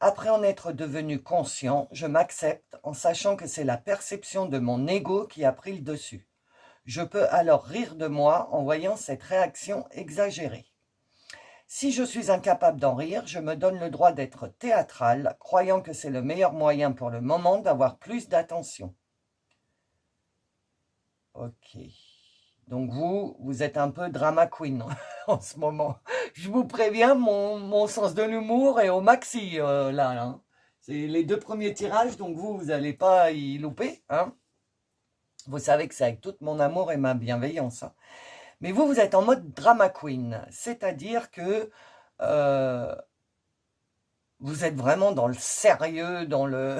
Après en être devenu conscient, je m'accepte en sachant que c'est la perception de mon ego qui a pris le dessus. Je peux alors rire de moi en voyant cette réaction exagérée. Si je suis incapable d'en rire, je me donne le droit d'être théâtrale, croyant que c'est le meilleur moyen pour le moment d'avoir plus d'attention. Ok. Donc vous êtes un peu drama queen en ce moment. Je vous préviens, mon sens de l'humour est au maxi là. Hein. C'est les 2 premiers tirages, donc vous n'allez pas y louper. Hein. Vous savez que c'est avec tout mon amour et ma bienveillance. Hein. Mais vous êtes en mode drama queen. C'est-à-dire que vous êtes vraiment dans le sérieux, dans le...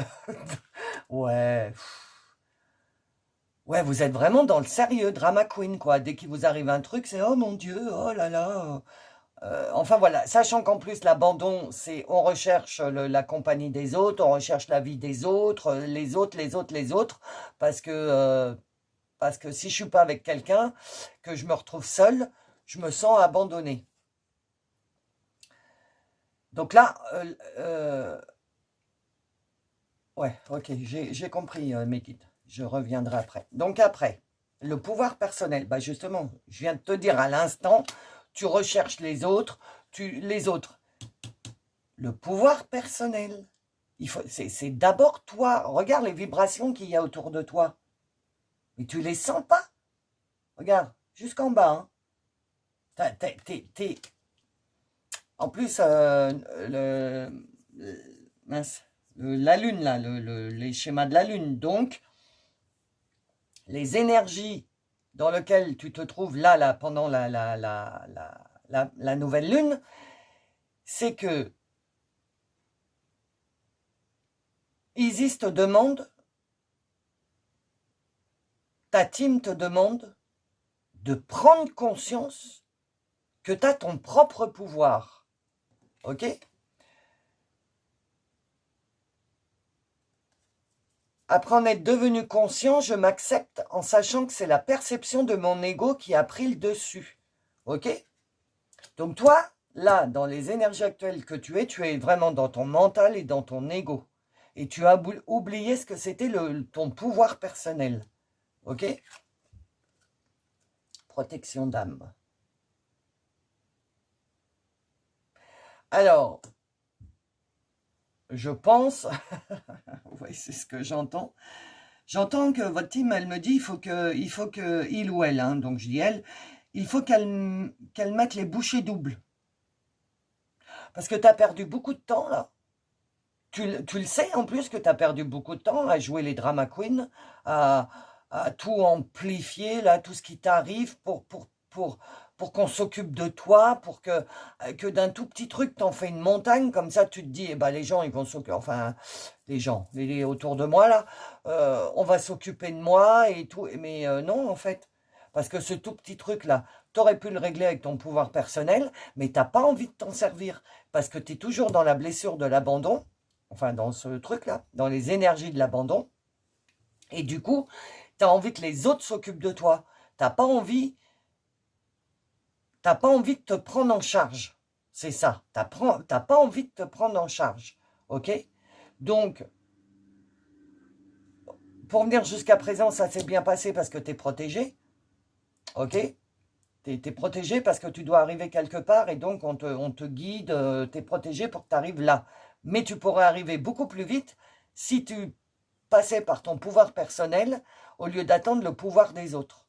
ouais... Ouais, vous êtes vraiment dans le sérieux, drama queen, quoi. Dès qu'il vous arrive un truc, c'est « Oh mon Dieu, oh là là ». Enfin voilà, sachant qu'en plus l'abandon, c'est on recherche la compagnie des autres, on recherche la vie des autres, les autres, les autres, parce que si je suis pas avec quelqu'un, que je me retrouve seule, je me sens abandonnée. Donc là, ouais, ok, j'ai compris mes guides. Je reviendrai après. Donc après, le pouvoir personnel. Bah justement, je viens de te dire à l'instant, tu recherches les autres, les autres. Le pouvoir personnel. C'est d'abord toi. Regarde les vibrations qu'il y a autour de toi. Mais tu les sens pas. Regarde, jusqu'en bas. Hein. En plus, mince, la lune, là, les schémas de la lune. Donc, les énergies dans lesquelles tu te trouves là pendant la nouvelle lune, c'est que Isis te demande, ta team te demande de prendre conscience que tu as ton propre pouvoir. Ok ? Après en être devenu conscient, je m'accepte en sachant que c'est la perception de mon ego qui a pris le dessus. Ok ? Donc toi, là, dans les énergies actuelles que tu es vraiment dans ton mental et dans ton ego. Et tu as oublié ce que c'était ton pouvoir personnel. Ok ? Protection d'âme. Alors, je pense, oui, c'est ce que j'entends. J'entends que votre team, elle me dit, il faut que il ou elle, hein, donc je dis elle, il faut qu'elle mette les bouchées doubles. Parce que tu as perdu beaucoup de temps, là. Tu le sais, en plus, que tu as perdu beaucoup de temps à jouer les drama queens, à tout amplifier, là, tout ce qui t'arrive pour qu'on s'occupe de toi, pour que d'un tout petit truc, t'en fais une montagne, comme ça, tu te dis, eh ben, les gens, ils vont s'occuper, enfin, les gens, les autour de moi, là, on va s'occuper de moi et tout, mais non, en fait, parce que ce tout petit truc-là, t'aurais pu le régler avec ton pouvoir personnel, mais t'as pas envie de t'en servir, parce que tu es toujours dans la blessure de l'abandon, enfin, dans ce truc-là, dans les énergies de l'abandon, et du coup, tu as envie que les autres s'occupent de toi, t'as pas envie de te prendre en charge. C'est ça. T'as pas envie de te prendre en charge. Ok? Donc, pour venir jusqu'à présent, ça s'est bien passé parce que tu es protégé. Ok? Tu es protégé parce que tu dois arriver quelque part et donc on te guide, tu es protégé pour que tu arrives là. Mais tu pourrais arriver beaucoup plus vite si tu passais par ton pouvoir personnel au lieu d'attendre le pouvoir des autres.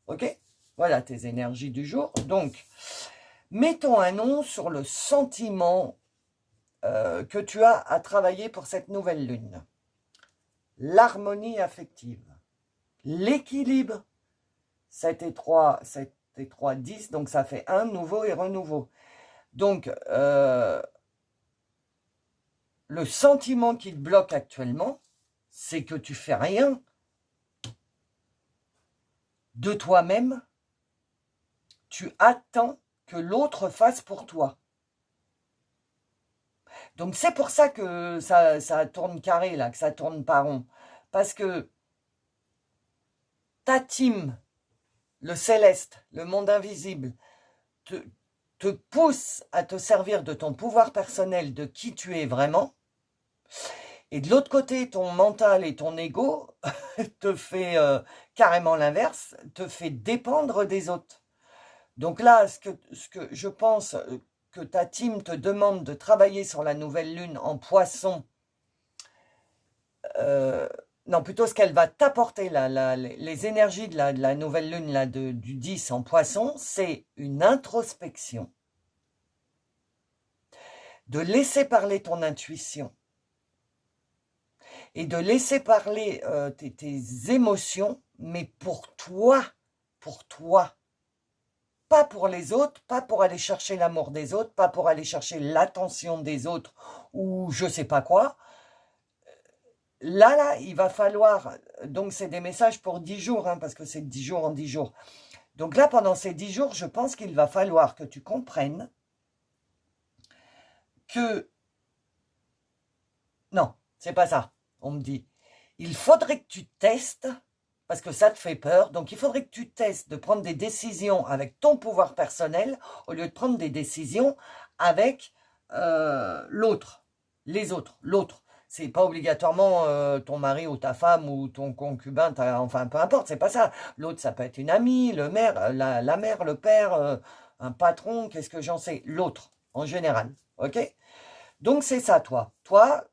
Ok? Voilà tes énergies du jour. Donc, mettons un nom sur le sentiment que tu as à travailler pour cette nouvelle lune. L'harmonie affective. L'équilibre. 7 et 3, 10, donc ça fait un nouveau et renouveau. Donc, le sentiment qui te bloque actuellement, c'est que tu fais rien de toi-même. Tu attends que l'autre fasse pour toi. Donc c'est pour ça que ça tourne carré, là, que ça tourne pas rond. Parce que ta team, le céleste, le monde invisible, te pousse à te servir de ton pouvoir personnel, de qui tu es vraiment. Et de l'autre côté, ton mental et ton ego te fait carrément l'inverse, te fait dépendre des autres. Donc là, ce que je pense que ta team te demande de travailler sur la nouvelle lune en poisson, non, plutôt ce qu'elle va t'apporter, les énergies de la nouvelle lune là, du 10 en poisson, c'est une introspection. De laisser parler ton intuition et de laisser parler tes émotions, mais pour toi, pas pour les autres, pas pour aller chercher l'amour des autres, pas pour aller chercher l'attention des autres ou je sais pas quoi. Là, il va falloir, donc c'est des messages pour 10 jours, hein, parce que c'est 10 jours en 10 jours. Donc là, pendant ces 10 jours, je pense qu'il va falloir que tu comprennes que... Non, c'est pas ça, on me dit. Il faudrait que tu testes, parce que ça te fait peur, donc il faudrait que tu testes de prendre des décisions avec ton pouvoir personnel, au lieu de prendre des décisions avec l'autre, les autres, l'autre. C'est pas obligatoirement ton mari ou ta femme ou ton concubin, enfin peu importe, c'est pas ça. L'autre, ça peut être une amie, le maire, la mère, le père, un patron, qu'est-ce que j'en sais, l'autre, en général, ok? Donc c'est ça, toi. Toi,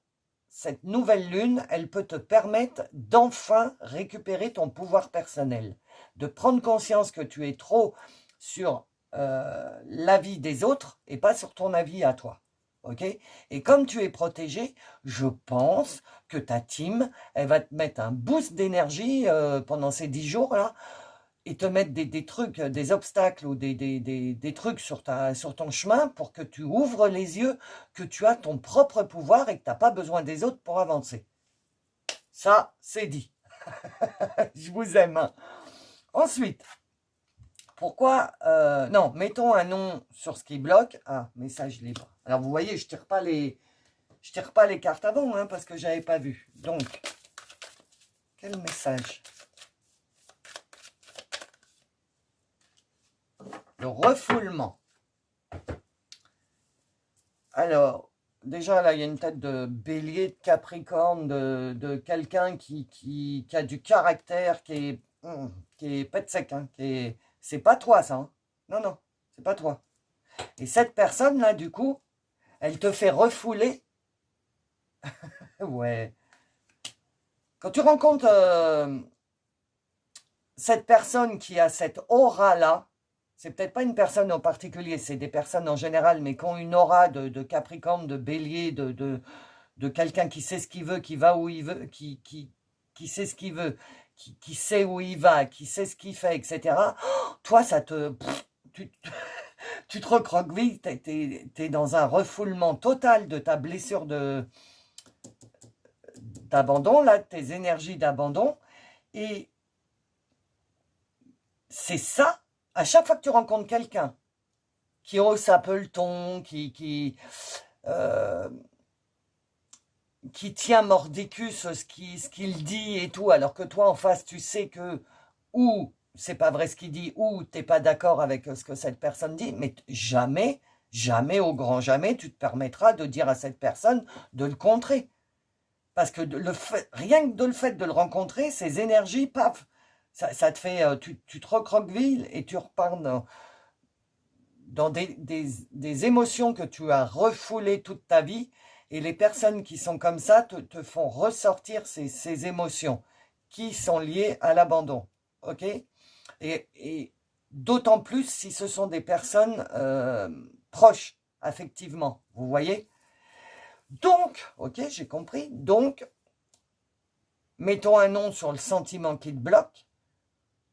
cette nouvelle lune, elle peut te permettre d'enfin récupérer ton pouvoir personnel, de prendre conscience que tu es trop sur l'avis des autres et pas sur ton avis à toi. Ok? Et comme tu es protégé, je pense que ta team, elle va te mettre un boost d'énergie pendant ces 10 jours-là et te mettre des trucs, des obstacles ou des trucs sur ton chemin pour que tu ouvres les yeux, que tu as ton propre pouvoir et que tu n'as pas besoin des autres pour avancer. Ça, c'est dit. Je vous aime. Hein. Ensuite, pourquoi... non, mettons un nom sur ce qui bloque. Ah, message libre. Alors, vous voyez, je tire pas les cartes avant, hein, parce que je n'avais pas vu. Donc, quel message? Le refoulement. Alors, déjà, là, il y a une tête de bélier, de capricorne, de quelqu'un qui a du caractère, qui est pète sec. Hein, c'est pas toi, ça. Hein. Non, non, c'est pas toi. Et cette personne-là, du coup, elle te fait refouler. Ouais. Quand tu rencontres cette personne qui a cette aura-là, c'est peut-être pas une personne en particulier, c'est des personnes en général, mais qui ont une aura de Capricorne, de Bélier, de quelqu'un qui sait ce qu'il veut, qui va où il veut, qui sait ce qu'il veut, qui sait où il va, qui sait ce qu'il fait, etc. Oh, toi, ça te... tu te recroquevilles, t'es dans un refoulement total de ta blessure d'abandon, là, tes énergies d'abandon, et c'est ça. À chaque fois que tu rencontres quelqu'un qui hausse un peu le ton, qui tient mordicus ce qu'il dit et tout, alors que toi en face tu sais que ou c'est pas vrai ce qu'il dit, ou t'es pas d'accord avec ce que cette personne dit, mais jamais, jamais au grand jamais tu te permettras de dire à cette personne de le contrer. Parce que rien que de le fait de le rencontrer, ses énergies, paf, ça te fait, tu te recroquevilles et tu repars dans des émotions que tu as refoulées toute ta vie. Et les personnes qui sont comme ça te font ressortir ces émotions qui sont liées à l'abandon. Ok? Et d'autant plus si ce sont des personnes proches, affectivement. Vous voyez? Donc, ok, j'ai compris. Donc, mettons un nom sur le sentiment qui te bloque.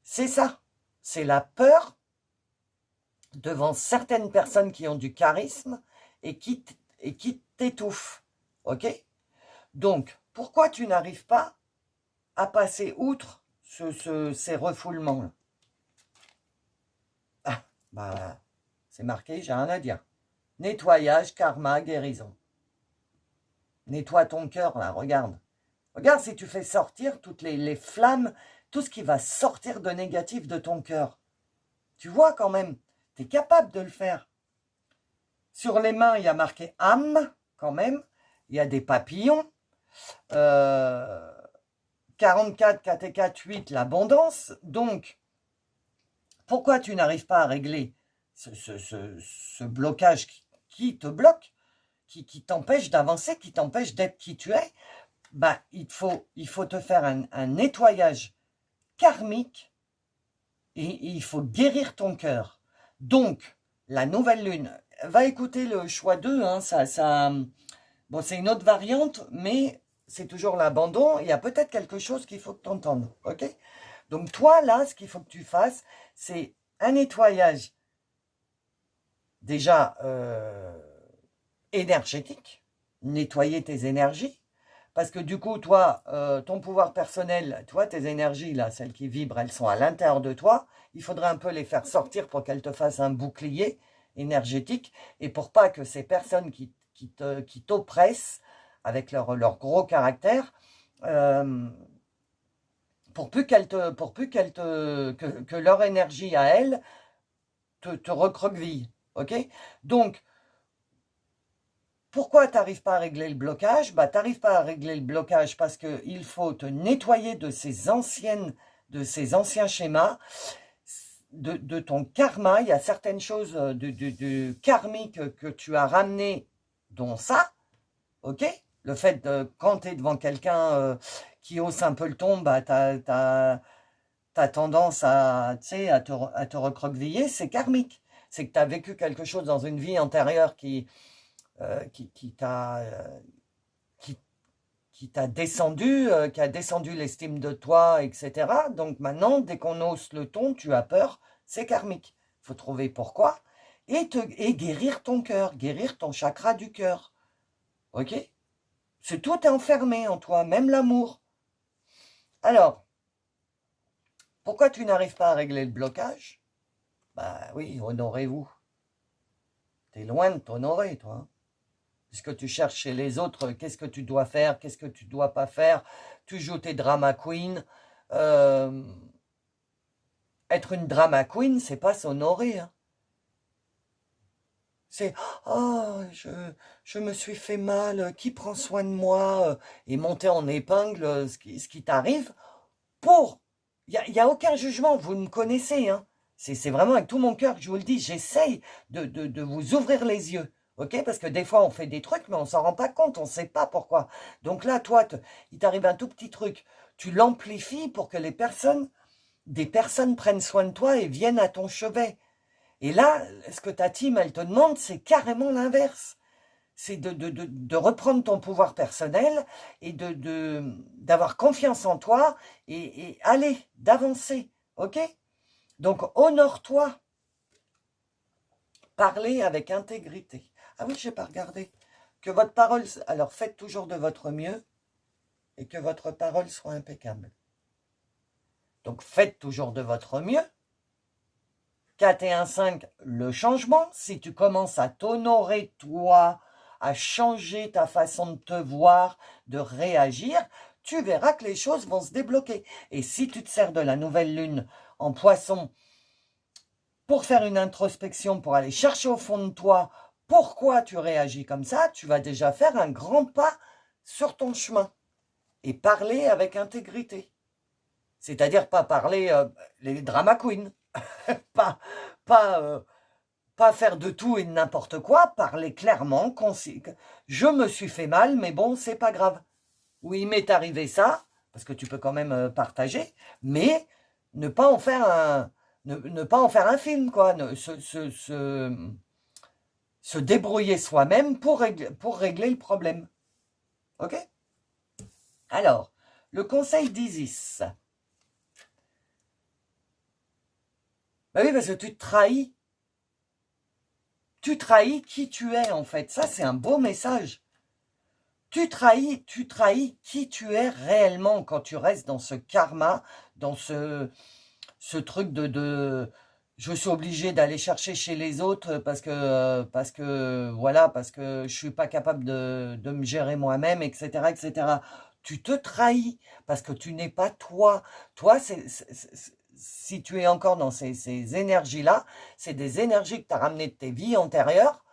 C'est ça. C'est la peur devant certaines personnes qui ont du charisme et qui t'étouffent. Ok? Donc, pourquoi tu n'arrives pas à passer outre ces refoulements-là? Ah, bah, c'est marqué, j'ai rien à dire. Nettoyage, karma, guérison. Nettoie ton cœur, là, regarde. Regarde si tu fais sortir toutes les flammes, tout ce qui va sortir de négatif de ton cœur. Tu vois quand même, tu es capable de le faire. Sur les mains, il y a marqué âme, quand même. Il y a des papillons. 44, 4 et 4, 8, l'abondance. Donc, pourquoi tu n'arrives pas à régler ce blocage qui te bloquent, qui t'empêchent d'avancer, qui t'empêchent d'être qui tu es, bah, il faut te faire un nettoyage karmique et il faut guérir ton cœur. Donc, la nouvelle lune, va écouter le choix 2, hein, bon, c'est une autre variante, mais c'est toujours l'abandon. Il y a peut-être quelque chose qu'il faut que tu entendes, ok? Donc, toi, là, ce qu'il faut que tu fasses, c'est un nettoyage, déjà, énergétique, nettoyer tes énergies, parce que du coup, toi, ton pouvoir personnel, toi, tes énergies, là, celles qui vibrent, elles sont à l'intérieur de toi. Il faudrait un peu les faire sortir pour qu'elles te fassent un bouclier énergétique et pour pas que ces personnes qui t'oppressent avec leur gros caractère, pour plus que leur énergie à elles te recroqueville. Ok? Donc, pourquoi tu n'arrives pas à régler le blocage? Bah, tu n'arrives pas à régler le blocage parce qu'il faut te nettoyer de ces anciens schémas, de ton karma. Il y a certaines choses de karmique que tu as ramenées, dont ça, ok? Le fait de, quand tu es devant quelqu'un qui hausse un peu le ton, bah, tu as tendance à te recroqueviller, c'est karmique. C'est que tu as vécu quelque chose dans une vie antérieure qui t'a descendu, qui a descendu l'estime de toi, etc. Donc maintenant, dès qu'on hausse le ton, tu as peur, c'est karmique. Il faut trouver pourquoi et guérir ton cœur, guérir ton chakra du cœur. Ok? Tout est enfermé en toi, même l'amour. Alors, pourquoi tu n'arrives pas à régler le blocage? Bah oui, honorez-vous. T'es loin de t'honorer, toi. Hein. Puisque tu cherches chez les autres, qu'est-ce que tu dois faire, qu'est-ce que tu dois pas faire. Tu joues tes drama queen. Être une drama queen, c'est pas s'honorer. Hein. C'est « Oh, je me suis fait mal, qui prend soin de moi ?» et monter en épingle ce qui t'arrive pour... Il n'y a aucun jugement, vous me connaissez. Hein. C'est vraiment avec tout mon cœur que je vous le dis. J'essaye de vous ouvrir les yeux. Ok, parce que des fois, on fait des trucs, mais on s'en rend pas compte, on ne sait pas pourquoi. Donc là, toi, il t'arrive un tout petit truc. Tu l'amplifies pour que des personnes prennent soin de toi et viennent à ton chevet. Et là, ce que ta team, elle te demande, c'est carrément l'inverse. C'est de reprendre ton pouvoir personnel et d'avoir confiance en toi et aller, d'avancer. Ok? Donc, honore-toi. Parlez avec intégrité. Ah oui, je n'ai pas regardé. Que votre parole... Alors, faites toujours de votre mieux et que votre parole soit impeccable. Donc, faites toujours de votre mieux. 4 et 1, 5, le changement. Si tu commences à t'honorer toi, à changer ta façon de te voir, de réagir, tu verras que les choses vont se débloquer. Et si tu te sers de la nouvelle lune en poisson pour faire une introspection, pour aller chercher au fond de toi pourquoi tu réagis comme ça, tu vas déjà faire un grand pas sur ton chemin et parler avec intégrité. C'est-à-dire pas parler les drama queens, pas, pas faire de tout et de n'importe quoi, parler clairement, je me suis fait mal, mais bon, c'est pas grave. Oui, il m'est arrivé ça, parce que tu peux quand même partager, mais ne pas en faire ne pas en faire un film, quoi. Se débrouiller soi-même pour régler le problème. Ok? Alors, le conseil d'Isis. Ben oui, parce que tu te trahis. Tu trahis qui tu es, en fait. Ça, c'est un beau message. Tu trahis qui tu es réellement quand tu restes dans ce karma, dans ce truc je suis obligé d'aller chercher chez les autres parce que voilà, parce que je suis pas capable de me gérer moi-même, etc., etc. Tu te trahis parce que tu n'es pas toi. Toi, si tu es encore dans ces énergies-là, c'est des énergies que tu as ramenées de tes vies antérieures.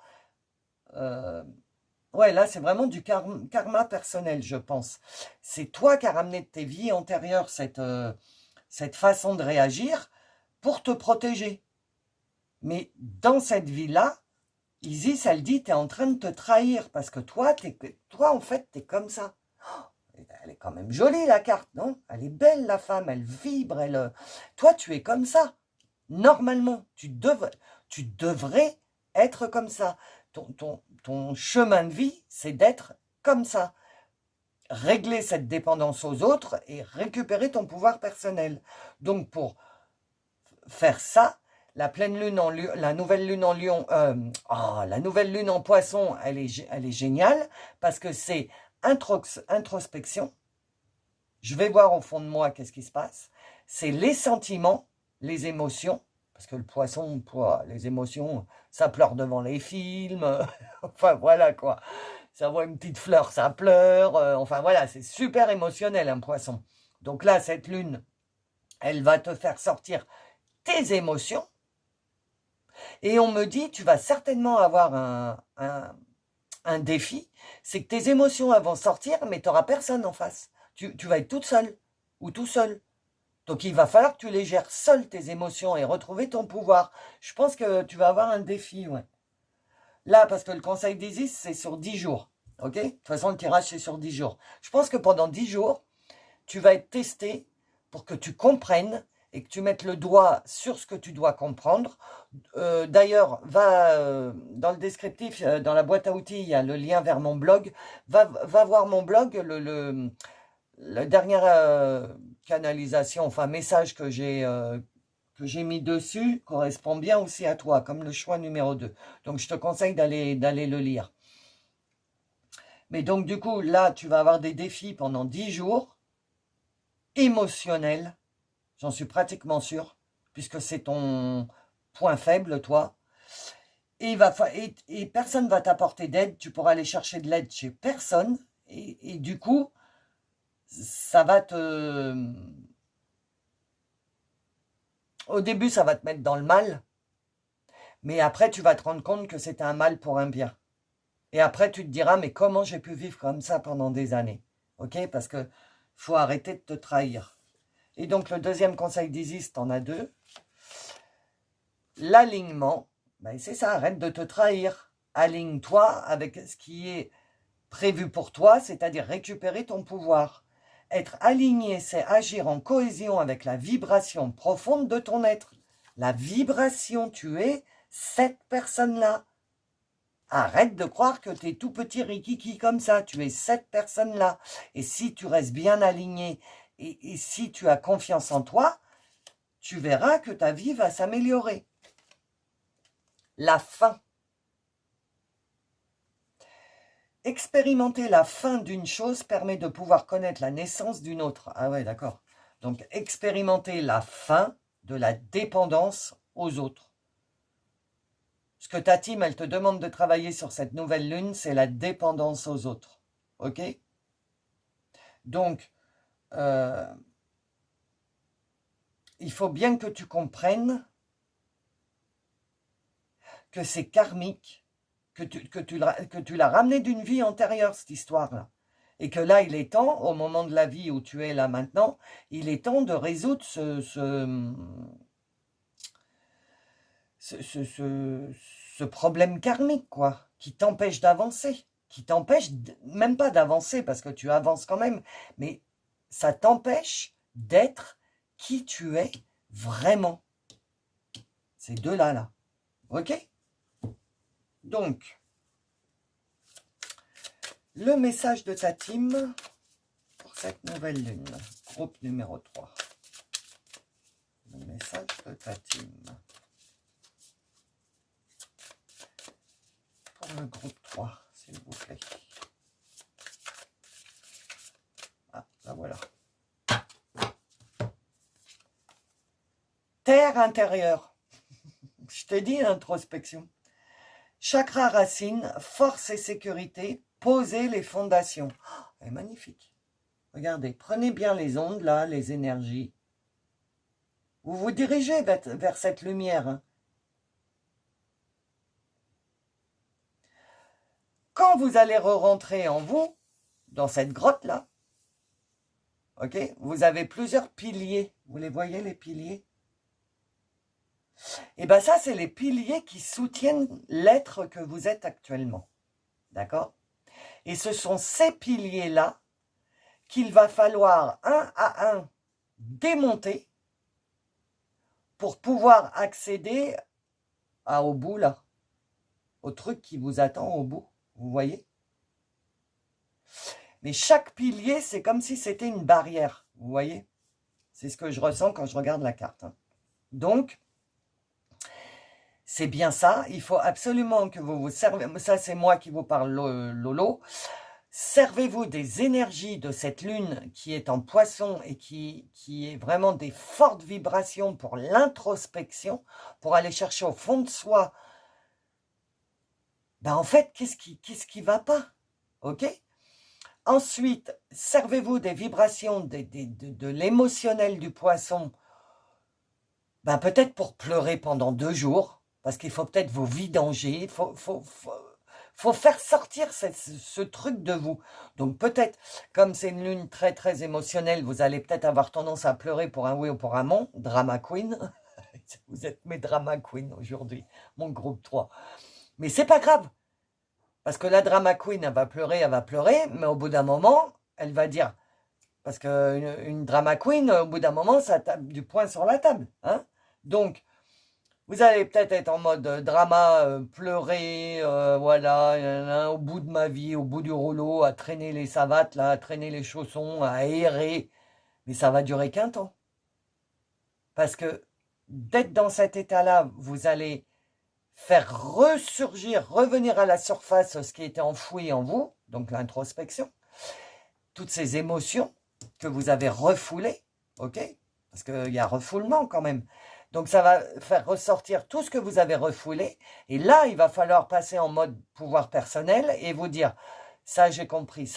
Ouais, là, c'est vraiment du karma personnel, je pense. C'est toi qui as ramené de tes vies antérieures cette façon de réagir pour te protéger. Mais dans cette vie-là, Isis, elle dit, tu es en train de te trahir parce que toi, en fait, tu es comme ça. Elle est quand même jolie, la carte, non? Elle est belle, la femme, elle vibre, toi, tu es comme ça. Normalement, tu devrais être comme ça. Ton chemin de vie, c'est d'être comme ça. Régler cette dépendance aux autres et récupérer ton pouvoir personnel. Donc, pour faire ça, la nouvelle lune en lion, la nouvelle lune en poisson, elle est géniale parce que c'est introspection. Je vais voir au fond de moi qu'est-ce qui se passe. C'est les sentiments, les émotions, parce que le poisson, les émotions, ça pleure devant les films, enfin voilà quoi. Ça voit une petite fleur, ça pleure, enfin voilà, c'est super émotionnel un poisson. Donc là, cette lune, elle va te faire sortir tes émotions. Et on me dit, tu vas certainement avoir un défi, c'est que tes émotions elles vont sortir, mais tu n'auras personne en face. Tu vas être toute seule ou tout seul. Donc il va falloir que tu les gères seul tes émotions et retrouver ton pouvoir. Je pense que tu vas avoir un défi, ouais. Là, parce que le conseil d'Isis, c'est sur 10 jours. Ok? De toute façon, le tirage, c'est sur 10 jours. Je pense que pendant 10 jours, tu vas être testé pour que tu comprennes et que tu mettes le doigt sur ce que tu dois comprendre. D'ailleurs, va dans le descriptif, dans la boîte à outils, il y a le lien vers mon blog. Va voir mon blog, la dernière canalisation, enfin message que j'ai mis dessus correspond bien aussi à toi, comme le choix numéro 2. Donc, je te conseille d'aller le lire. Mais donc, du coup, là, tu vas avoir des défis pendant 10 jours, émotionnels, j'en suis pratiquement sûr, puisque c'est ton point faible, toi. Et personne ne va t'apporter d'aide, tu pourras aller chercher de l'aide chez personne, et du coup, ça va au début, ça va te mettre dans le mal, mais après, tu vas te rendre compte que c'est un mal pour un bien. Et après, tu te diras, mais comment j'ai pu vivre comme ça pendant des années? Ok? Parce que faut arrêter de te trahir. Et donc, le deuxième conseil d'Isis, t'en as 2. L'alignement, ben c'est ça, arrête de te trahir. Aligne-toi avec ce qui est prévu pour toi, c'est-à-dire récupérer ton pouvoir. Être aligné, c'est agir en cohésion avec la vibration profonde de ton être. La vibration, tu es cette personne-là. Arrête de croire que tu es tout petit rikiki comme ça. Tu es cette personne-là. Et si tu restes bien aligné et si tu as confiance en toi, tu verras que ta vie va s'améliorer. La fin. Expérimenter la fin d'une chose permet de pouvoir connaître la naissance d'une autre. Ah ouais, d'accord. Donc, expérimenter la fin de la dépendance aux autres. Ce que ta team, elle te demande de travailler sur cette nouvelle lune, c'est la dépendance aux autres. Ok? Donc, il faut bien que tu comprennes que c'est karmique, que tu l'as ramené d'une vie antérieure, cette histoire-là. Et que là, il est temps, au moment de la vie où tu es là maintenant, il est temps de résoudre ce problème karmique, quoi, qui t'empêche d'avancer, qui t'empêche même pas d'avancer, parce que tu avances quand même, mais ça t'empêche d'être qui tu es vraiment. Ces deux-là, là. Ok? Donc, le message de ta team pour cette nouvelle lune, groupe numéro 3. Le message de ta team. Pour le groupe 3, s'il vous plaît. Ah, là voilà. Terre intérieure. Je te dis introspection. Chakra racine, force et sécurité, posez les fondations. Oh, elle est magnifique. Regardez, prenez bien les ondes là, les énergies. Vous vous dirigez vers cette lumière. Hein. Quand vous allez re-rentrer en vous, dans cette grotte-là, ok, vous avez plusieurs piliers. Vous les voyez, les piliers? Et bien ça, c'est les piliers qui soutiennent l'être que vous êtes actuellement. D'accord? Et ce sont ces piliers-là qu'il va falloir un à un démonter pour pouvoir accéder au bout là, au truc qui vous attend au bout. Vous voyez? Mais chaque pilier, c'est comme si c'était une barrière. Vous voyez? C'est ce que je ressens quand je regarde la carte. Donc, c'est bien ça. Il faut absolument que vous vous servez. Ça, c'est moi qui vous parle, Lolo. Servez-vous des énergies de cette lune qui est en poisson et qui est vraiment des fortes vibrations pour l'introspection, pour aller chercher au fond de soi. Ben en fait, qu'est-ce qui va pas? Ok? Ensuite, servez-vous des vibrations de l'émotionnel du poisson, ben peut-être pour pleurer pendant 2 jours, parce qu'il faut peut-être vous vidanger, il faut faire sortir ce truc de vous. Donc peut-être, comme c'est une lune très très émotionnelle, vous allez peut-être avoir tendance à pleurer pour un oui ou pour un non, drama queen. Vous êtes mes drama queen aujourd'hui, mon groupe 3. Mais c'est pas grave. Parce que la drama queen, elle va pleurer, mais au bout d'un moment, elle va dire, parce qu'une drama queen, au bout d'un moment, ça tape du poing sur la table. Hein. Donc, vous allez peut-être être en mode drama, pleurer, voilà, au bout de ma vie, au bout du rouleau, à traîner les savates, là, à traîner les chaussons, à errer. Mais ça va durer qu'un temps. Parce que d'être dans cet état-là, vous allez faire ressurgir, revenir à la surface ce qui était enfoui en vous, donc l'introspection, toutes ces émotions que vous avez refoulées, ok? Parce qu'il y a refoulement quand même. Donc ça va faire ressortir tout ce que vous avez refoulé, et là, il va falloir passer en mode pouvoir personnel et vous dire, ça j'ai compris,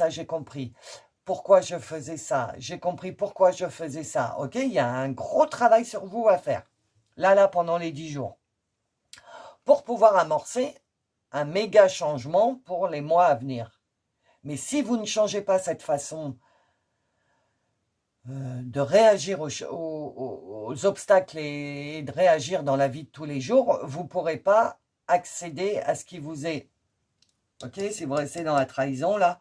pourquoi je faisais ça, j'ai compris pourquoi je faisais ça, ok? Il y a un gros travail sur vous à faire, là, pendant les 10 jours. Pour pouvoir amorcer un méga changement pour les mois à venir. Mais si vous ne changez pas cette façon de réagir aux obstacles et de réagir dans la vie de tous les jours, vous ne pourrez pas accéder à ce qui vous est... Ok, si vous restez dans la trahison, là,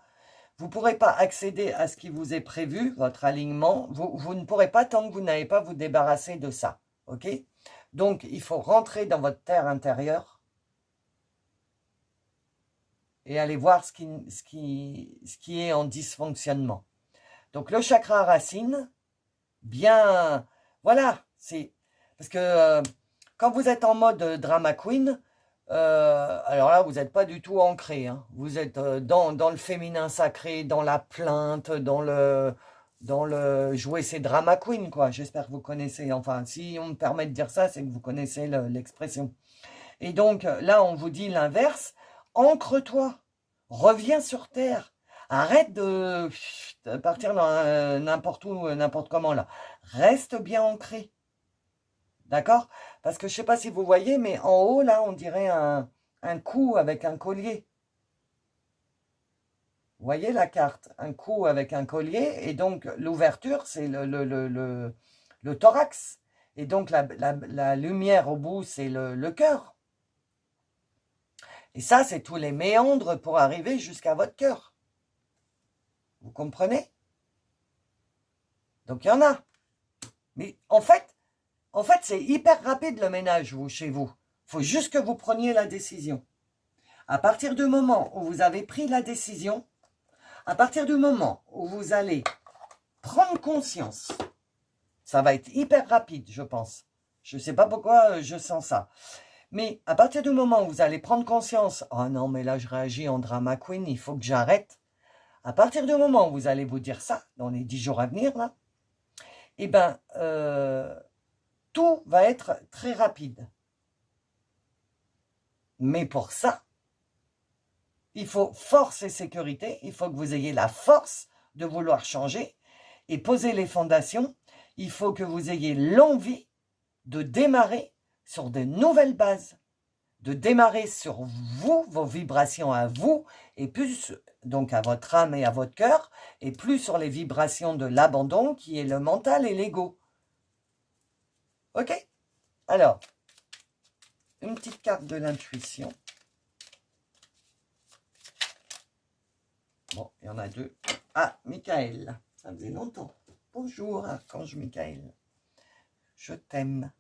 vous ne pourrez pas accéder à ce qui vous est prévu, votre alignement. Vous ne pourrez pas tant que vous n'allez pas vous débarrasser de ça. Ok? Donc, il faut rentrer dans votre terre intérieure et aller voir ce qui est en dysfonctionnement. Donc, le chakra racine, bien, voilà, c'est parce que quand vous êtes en mode drama queen, alors là, vous n'êtes pas du tout ancré. Hein. Vous êtes dans le féminin sacré, dans la plainte, dans le jouer ses drama queen, quoi. J'espère que vous connaissez. Enfin, si on me permet de dire ça, c'est que vous connaissez l'expression. Et donc, là, on vous dit l'inverse. Ancre-toi. Reviens sur Terre. Arrête de partir dans n'importe où, n'importe comment, là. Reste bien ancré. D'accord? Parce que je ne sais pas si vous voyez, mais en haut, là, on dirait un cou avec un collier. Vous voyez la carte? Un cou avec un collier. Et donc, l'ouverture, c'est le thorax. Et donc, la lumière au bout, c'est le cœur. Et ça, c'est tous les méandres pour arriver jusqu'à votre cœur. Vous comprenez? Donc, il y en a. Mais en fait, c'est hyper rapide le ménage, chez vous. Il faut juste que vous preniez la décision. À partir du moment où vous avez pris la décision, à partir du moment où vous allez prendre conscience, ça va être hyper rapide, je pense. Je ne sais pas pourquoi je sens ça. Mais à partir du moment où vous allez prendre conscience, oh non, mais là je réagis en drama queen, il faut que j'arrête. À partir du moment où vous allez vous dire ça, dans les 10 jours à venir, là, eh bien, tout va être très rapide. Mais pour ça, il faut force et sécurité, il faut que vous ayez la force de vouloir changer et poser les fondations. Il faut que vous ayez l'envie de démarrer sur de nouvelles bases, de démarrer sur vous, vos vibrations à vous, et plus donc à votre âme et à votre cœur, et plus sur les vibrations de l'abandon qui est le mental et l'ego. Ok? Alors, une petite carte de l'intuition. Bon, il y en a deux. Ah, Michael, ça faisait longtemps. Bonjour, archange Michael. Je t'aime.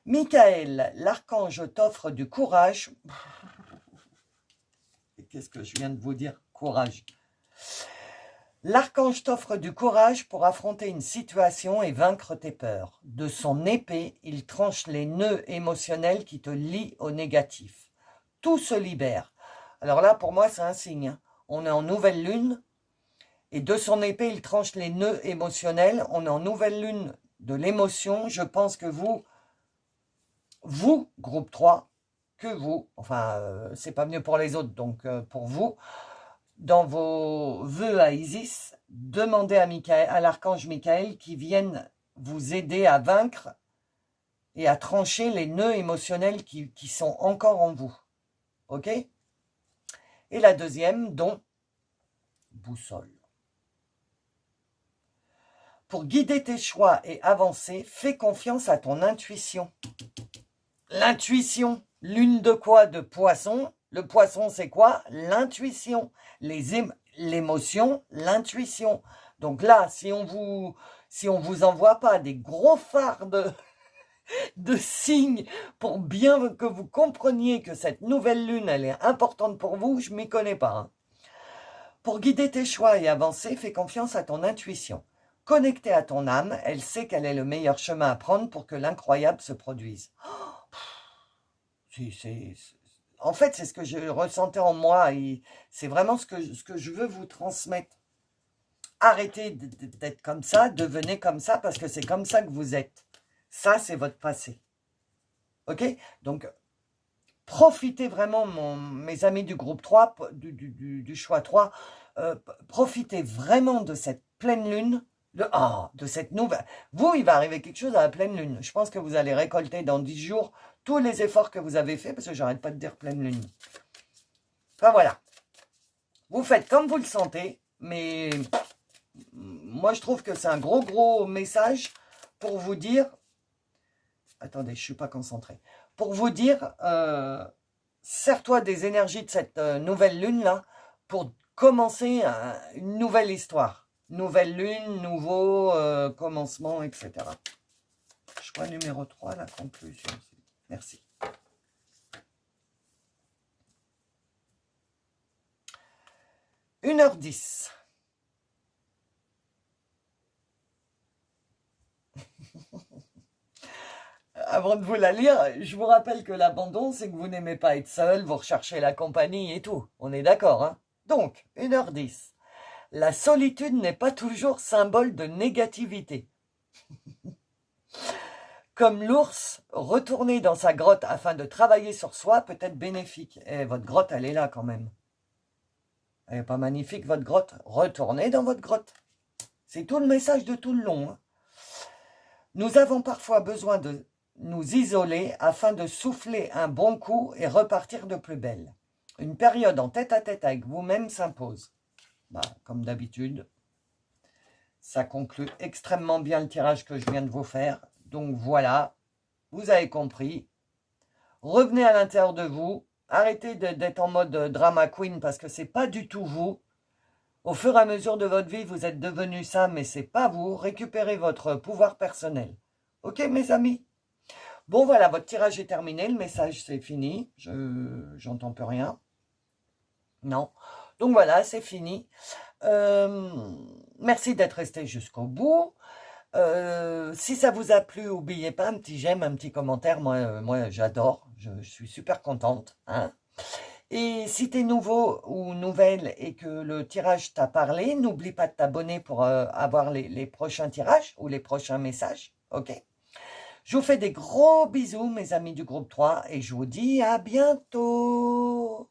Michael, l'archange t'offre du courage. Et qu'est-ce que je viens de vous dire? Courage. L'archange t'offre du courage pour affronter une situation et vaincre tes peurs. De son épée, il tranche les nœuds émotionnels qui te lient au négatif. Tout se libère. Alors là, pour moi, c'est un signe. On est en nouvelle lune. Et de son épée, il tranche les nœuds émotionnels. On est en nouvelle lune de l'émotion. Je pense que vous, groupe 3, que vous, enfin, c'est pas mieux pour les autres, donc pour vous, dans vos vœux à Isis, demandez à l'archange Michael qui vienne vous aider à vaincre et à trancher les nœuds émotionnels qui sont encore en vous. Ok? Et la deuxième, don, boussole. Pour guider tes choix et avancer, fais confiance à ton intuition. L'intuition, lune de quoi? De poisson. Le poisson, c'est quoi? L'intuition. L'émotion, l'intuition. Donc là, si on vous envoie pas des gros phares de signes pour bien que vous compreniez que cette nouvelle lune, elle est importante pour vous, je m'y connais pas. Hein. Pour guider tes choix et avancer, fais confiance à ton intuition. Connectée à ton âme, elle sait quel est le meilleur chemin à prendre pour que l'incroyable se produise. En fait, c'est ce que je ressentais en moi et c'est vraiment ce que je veux vous transmettre. Arrêtez d'être comme ça, devenez comme ça parce que c'est comme ça que vous êtes. Ça, c'est votre passé. Ok? Donc, profitez vraiment, mes amis du groupe 3, du choix 3, profitez vraiment de cette pleine lune, de cette nouvelle... Vous, il va arriver quelque chose à la pleine lune. Je pense que vous allez récolter dans 10 jours tous les efforts que vous avez faits, parce que j'arrête pas de dire pleine lune. Enfin voilà. Vous faites comme vous le sentez, mais moi je trouve que c'est un gros message pour vous dire... Attendez, je ne suis pas concentré. Pour vous dire, sers-toi des énergies de cette nouvelle lune-là pour commencer une nouvelle histoire. Nouvelle lune, nouveau commencement, etc. Choix numéro 3, la conclusion. Merci. « 1h10. Avant de vous la lire, je vous rappelle que l'abandon, c'est que vous n'aimez pas être seul, vous recherchez la compagnie et tout. On est d'accord, hein? Donc, 1h10. La solitude n'est pas toujours symbole de négativité. Comme l'ours, retourner dans sa grotte afin de travailler sur soi peut être bénéfique. Et votre grotte, elle est là quand même. Elle n'est pas magnifique, votre grotte? Retournez dans votre grotte. C'est tout le message de tout le long. Hein. Nous avons parfois besoin de nous isoler afin de souffler un bon coup et repartir de plus belle. Une période en tête-à-tête avec vous-même s'impose. Bah, comme d'habitude, ça conclut extrêmement bien le tirage que je viens de vous faire. Donc voilà, vous avez compris. Revenez à l'intérieur de vous. Arrêtez d'être en mode drama queen parce que c'est pas du tout vous. Au fur et à mesure de votre vie, vous êtes devenu ça, mais c'est pas vous. Récupérez votre pouvoir personnel. Ok, mes amis? Bon, voilà, votre tirage est terminé. Le message, c'est fini. J'entends plus rien. Non. Donc voilà, c'est fini. Merci d'être resté jusqu'au bout. Si ça vous a plu, n'oubliez pas un petit j'aime, un petit commentaire. Moi j'adore. Je suis super contente. Hein. Et si tu es nouveau ou nouvelle et que le tirage t'a parlé, n'oublie pas de t'abonner pour avoir les prochains tirages ou les prochains messages. Ok? Je vous fais des gros bisous, mes amis du groupe 3, et je vous dis à bientôt.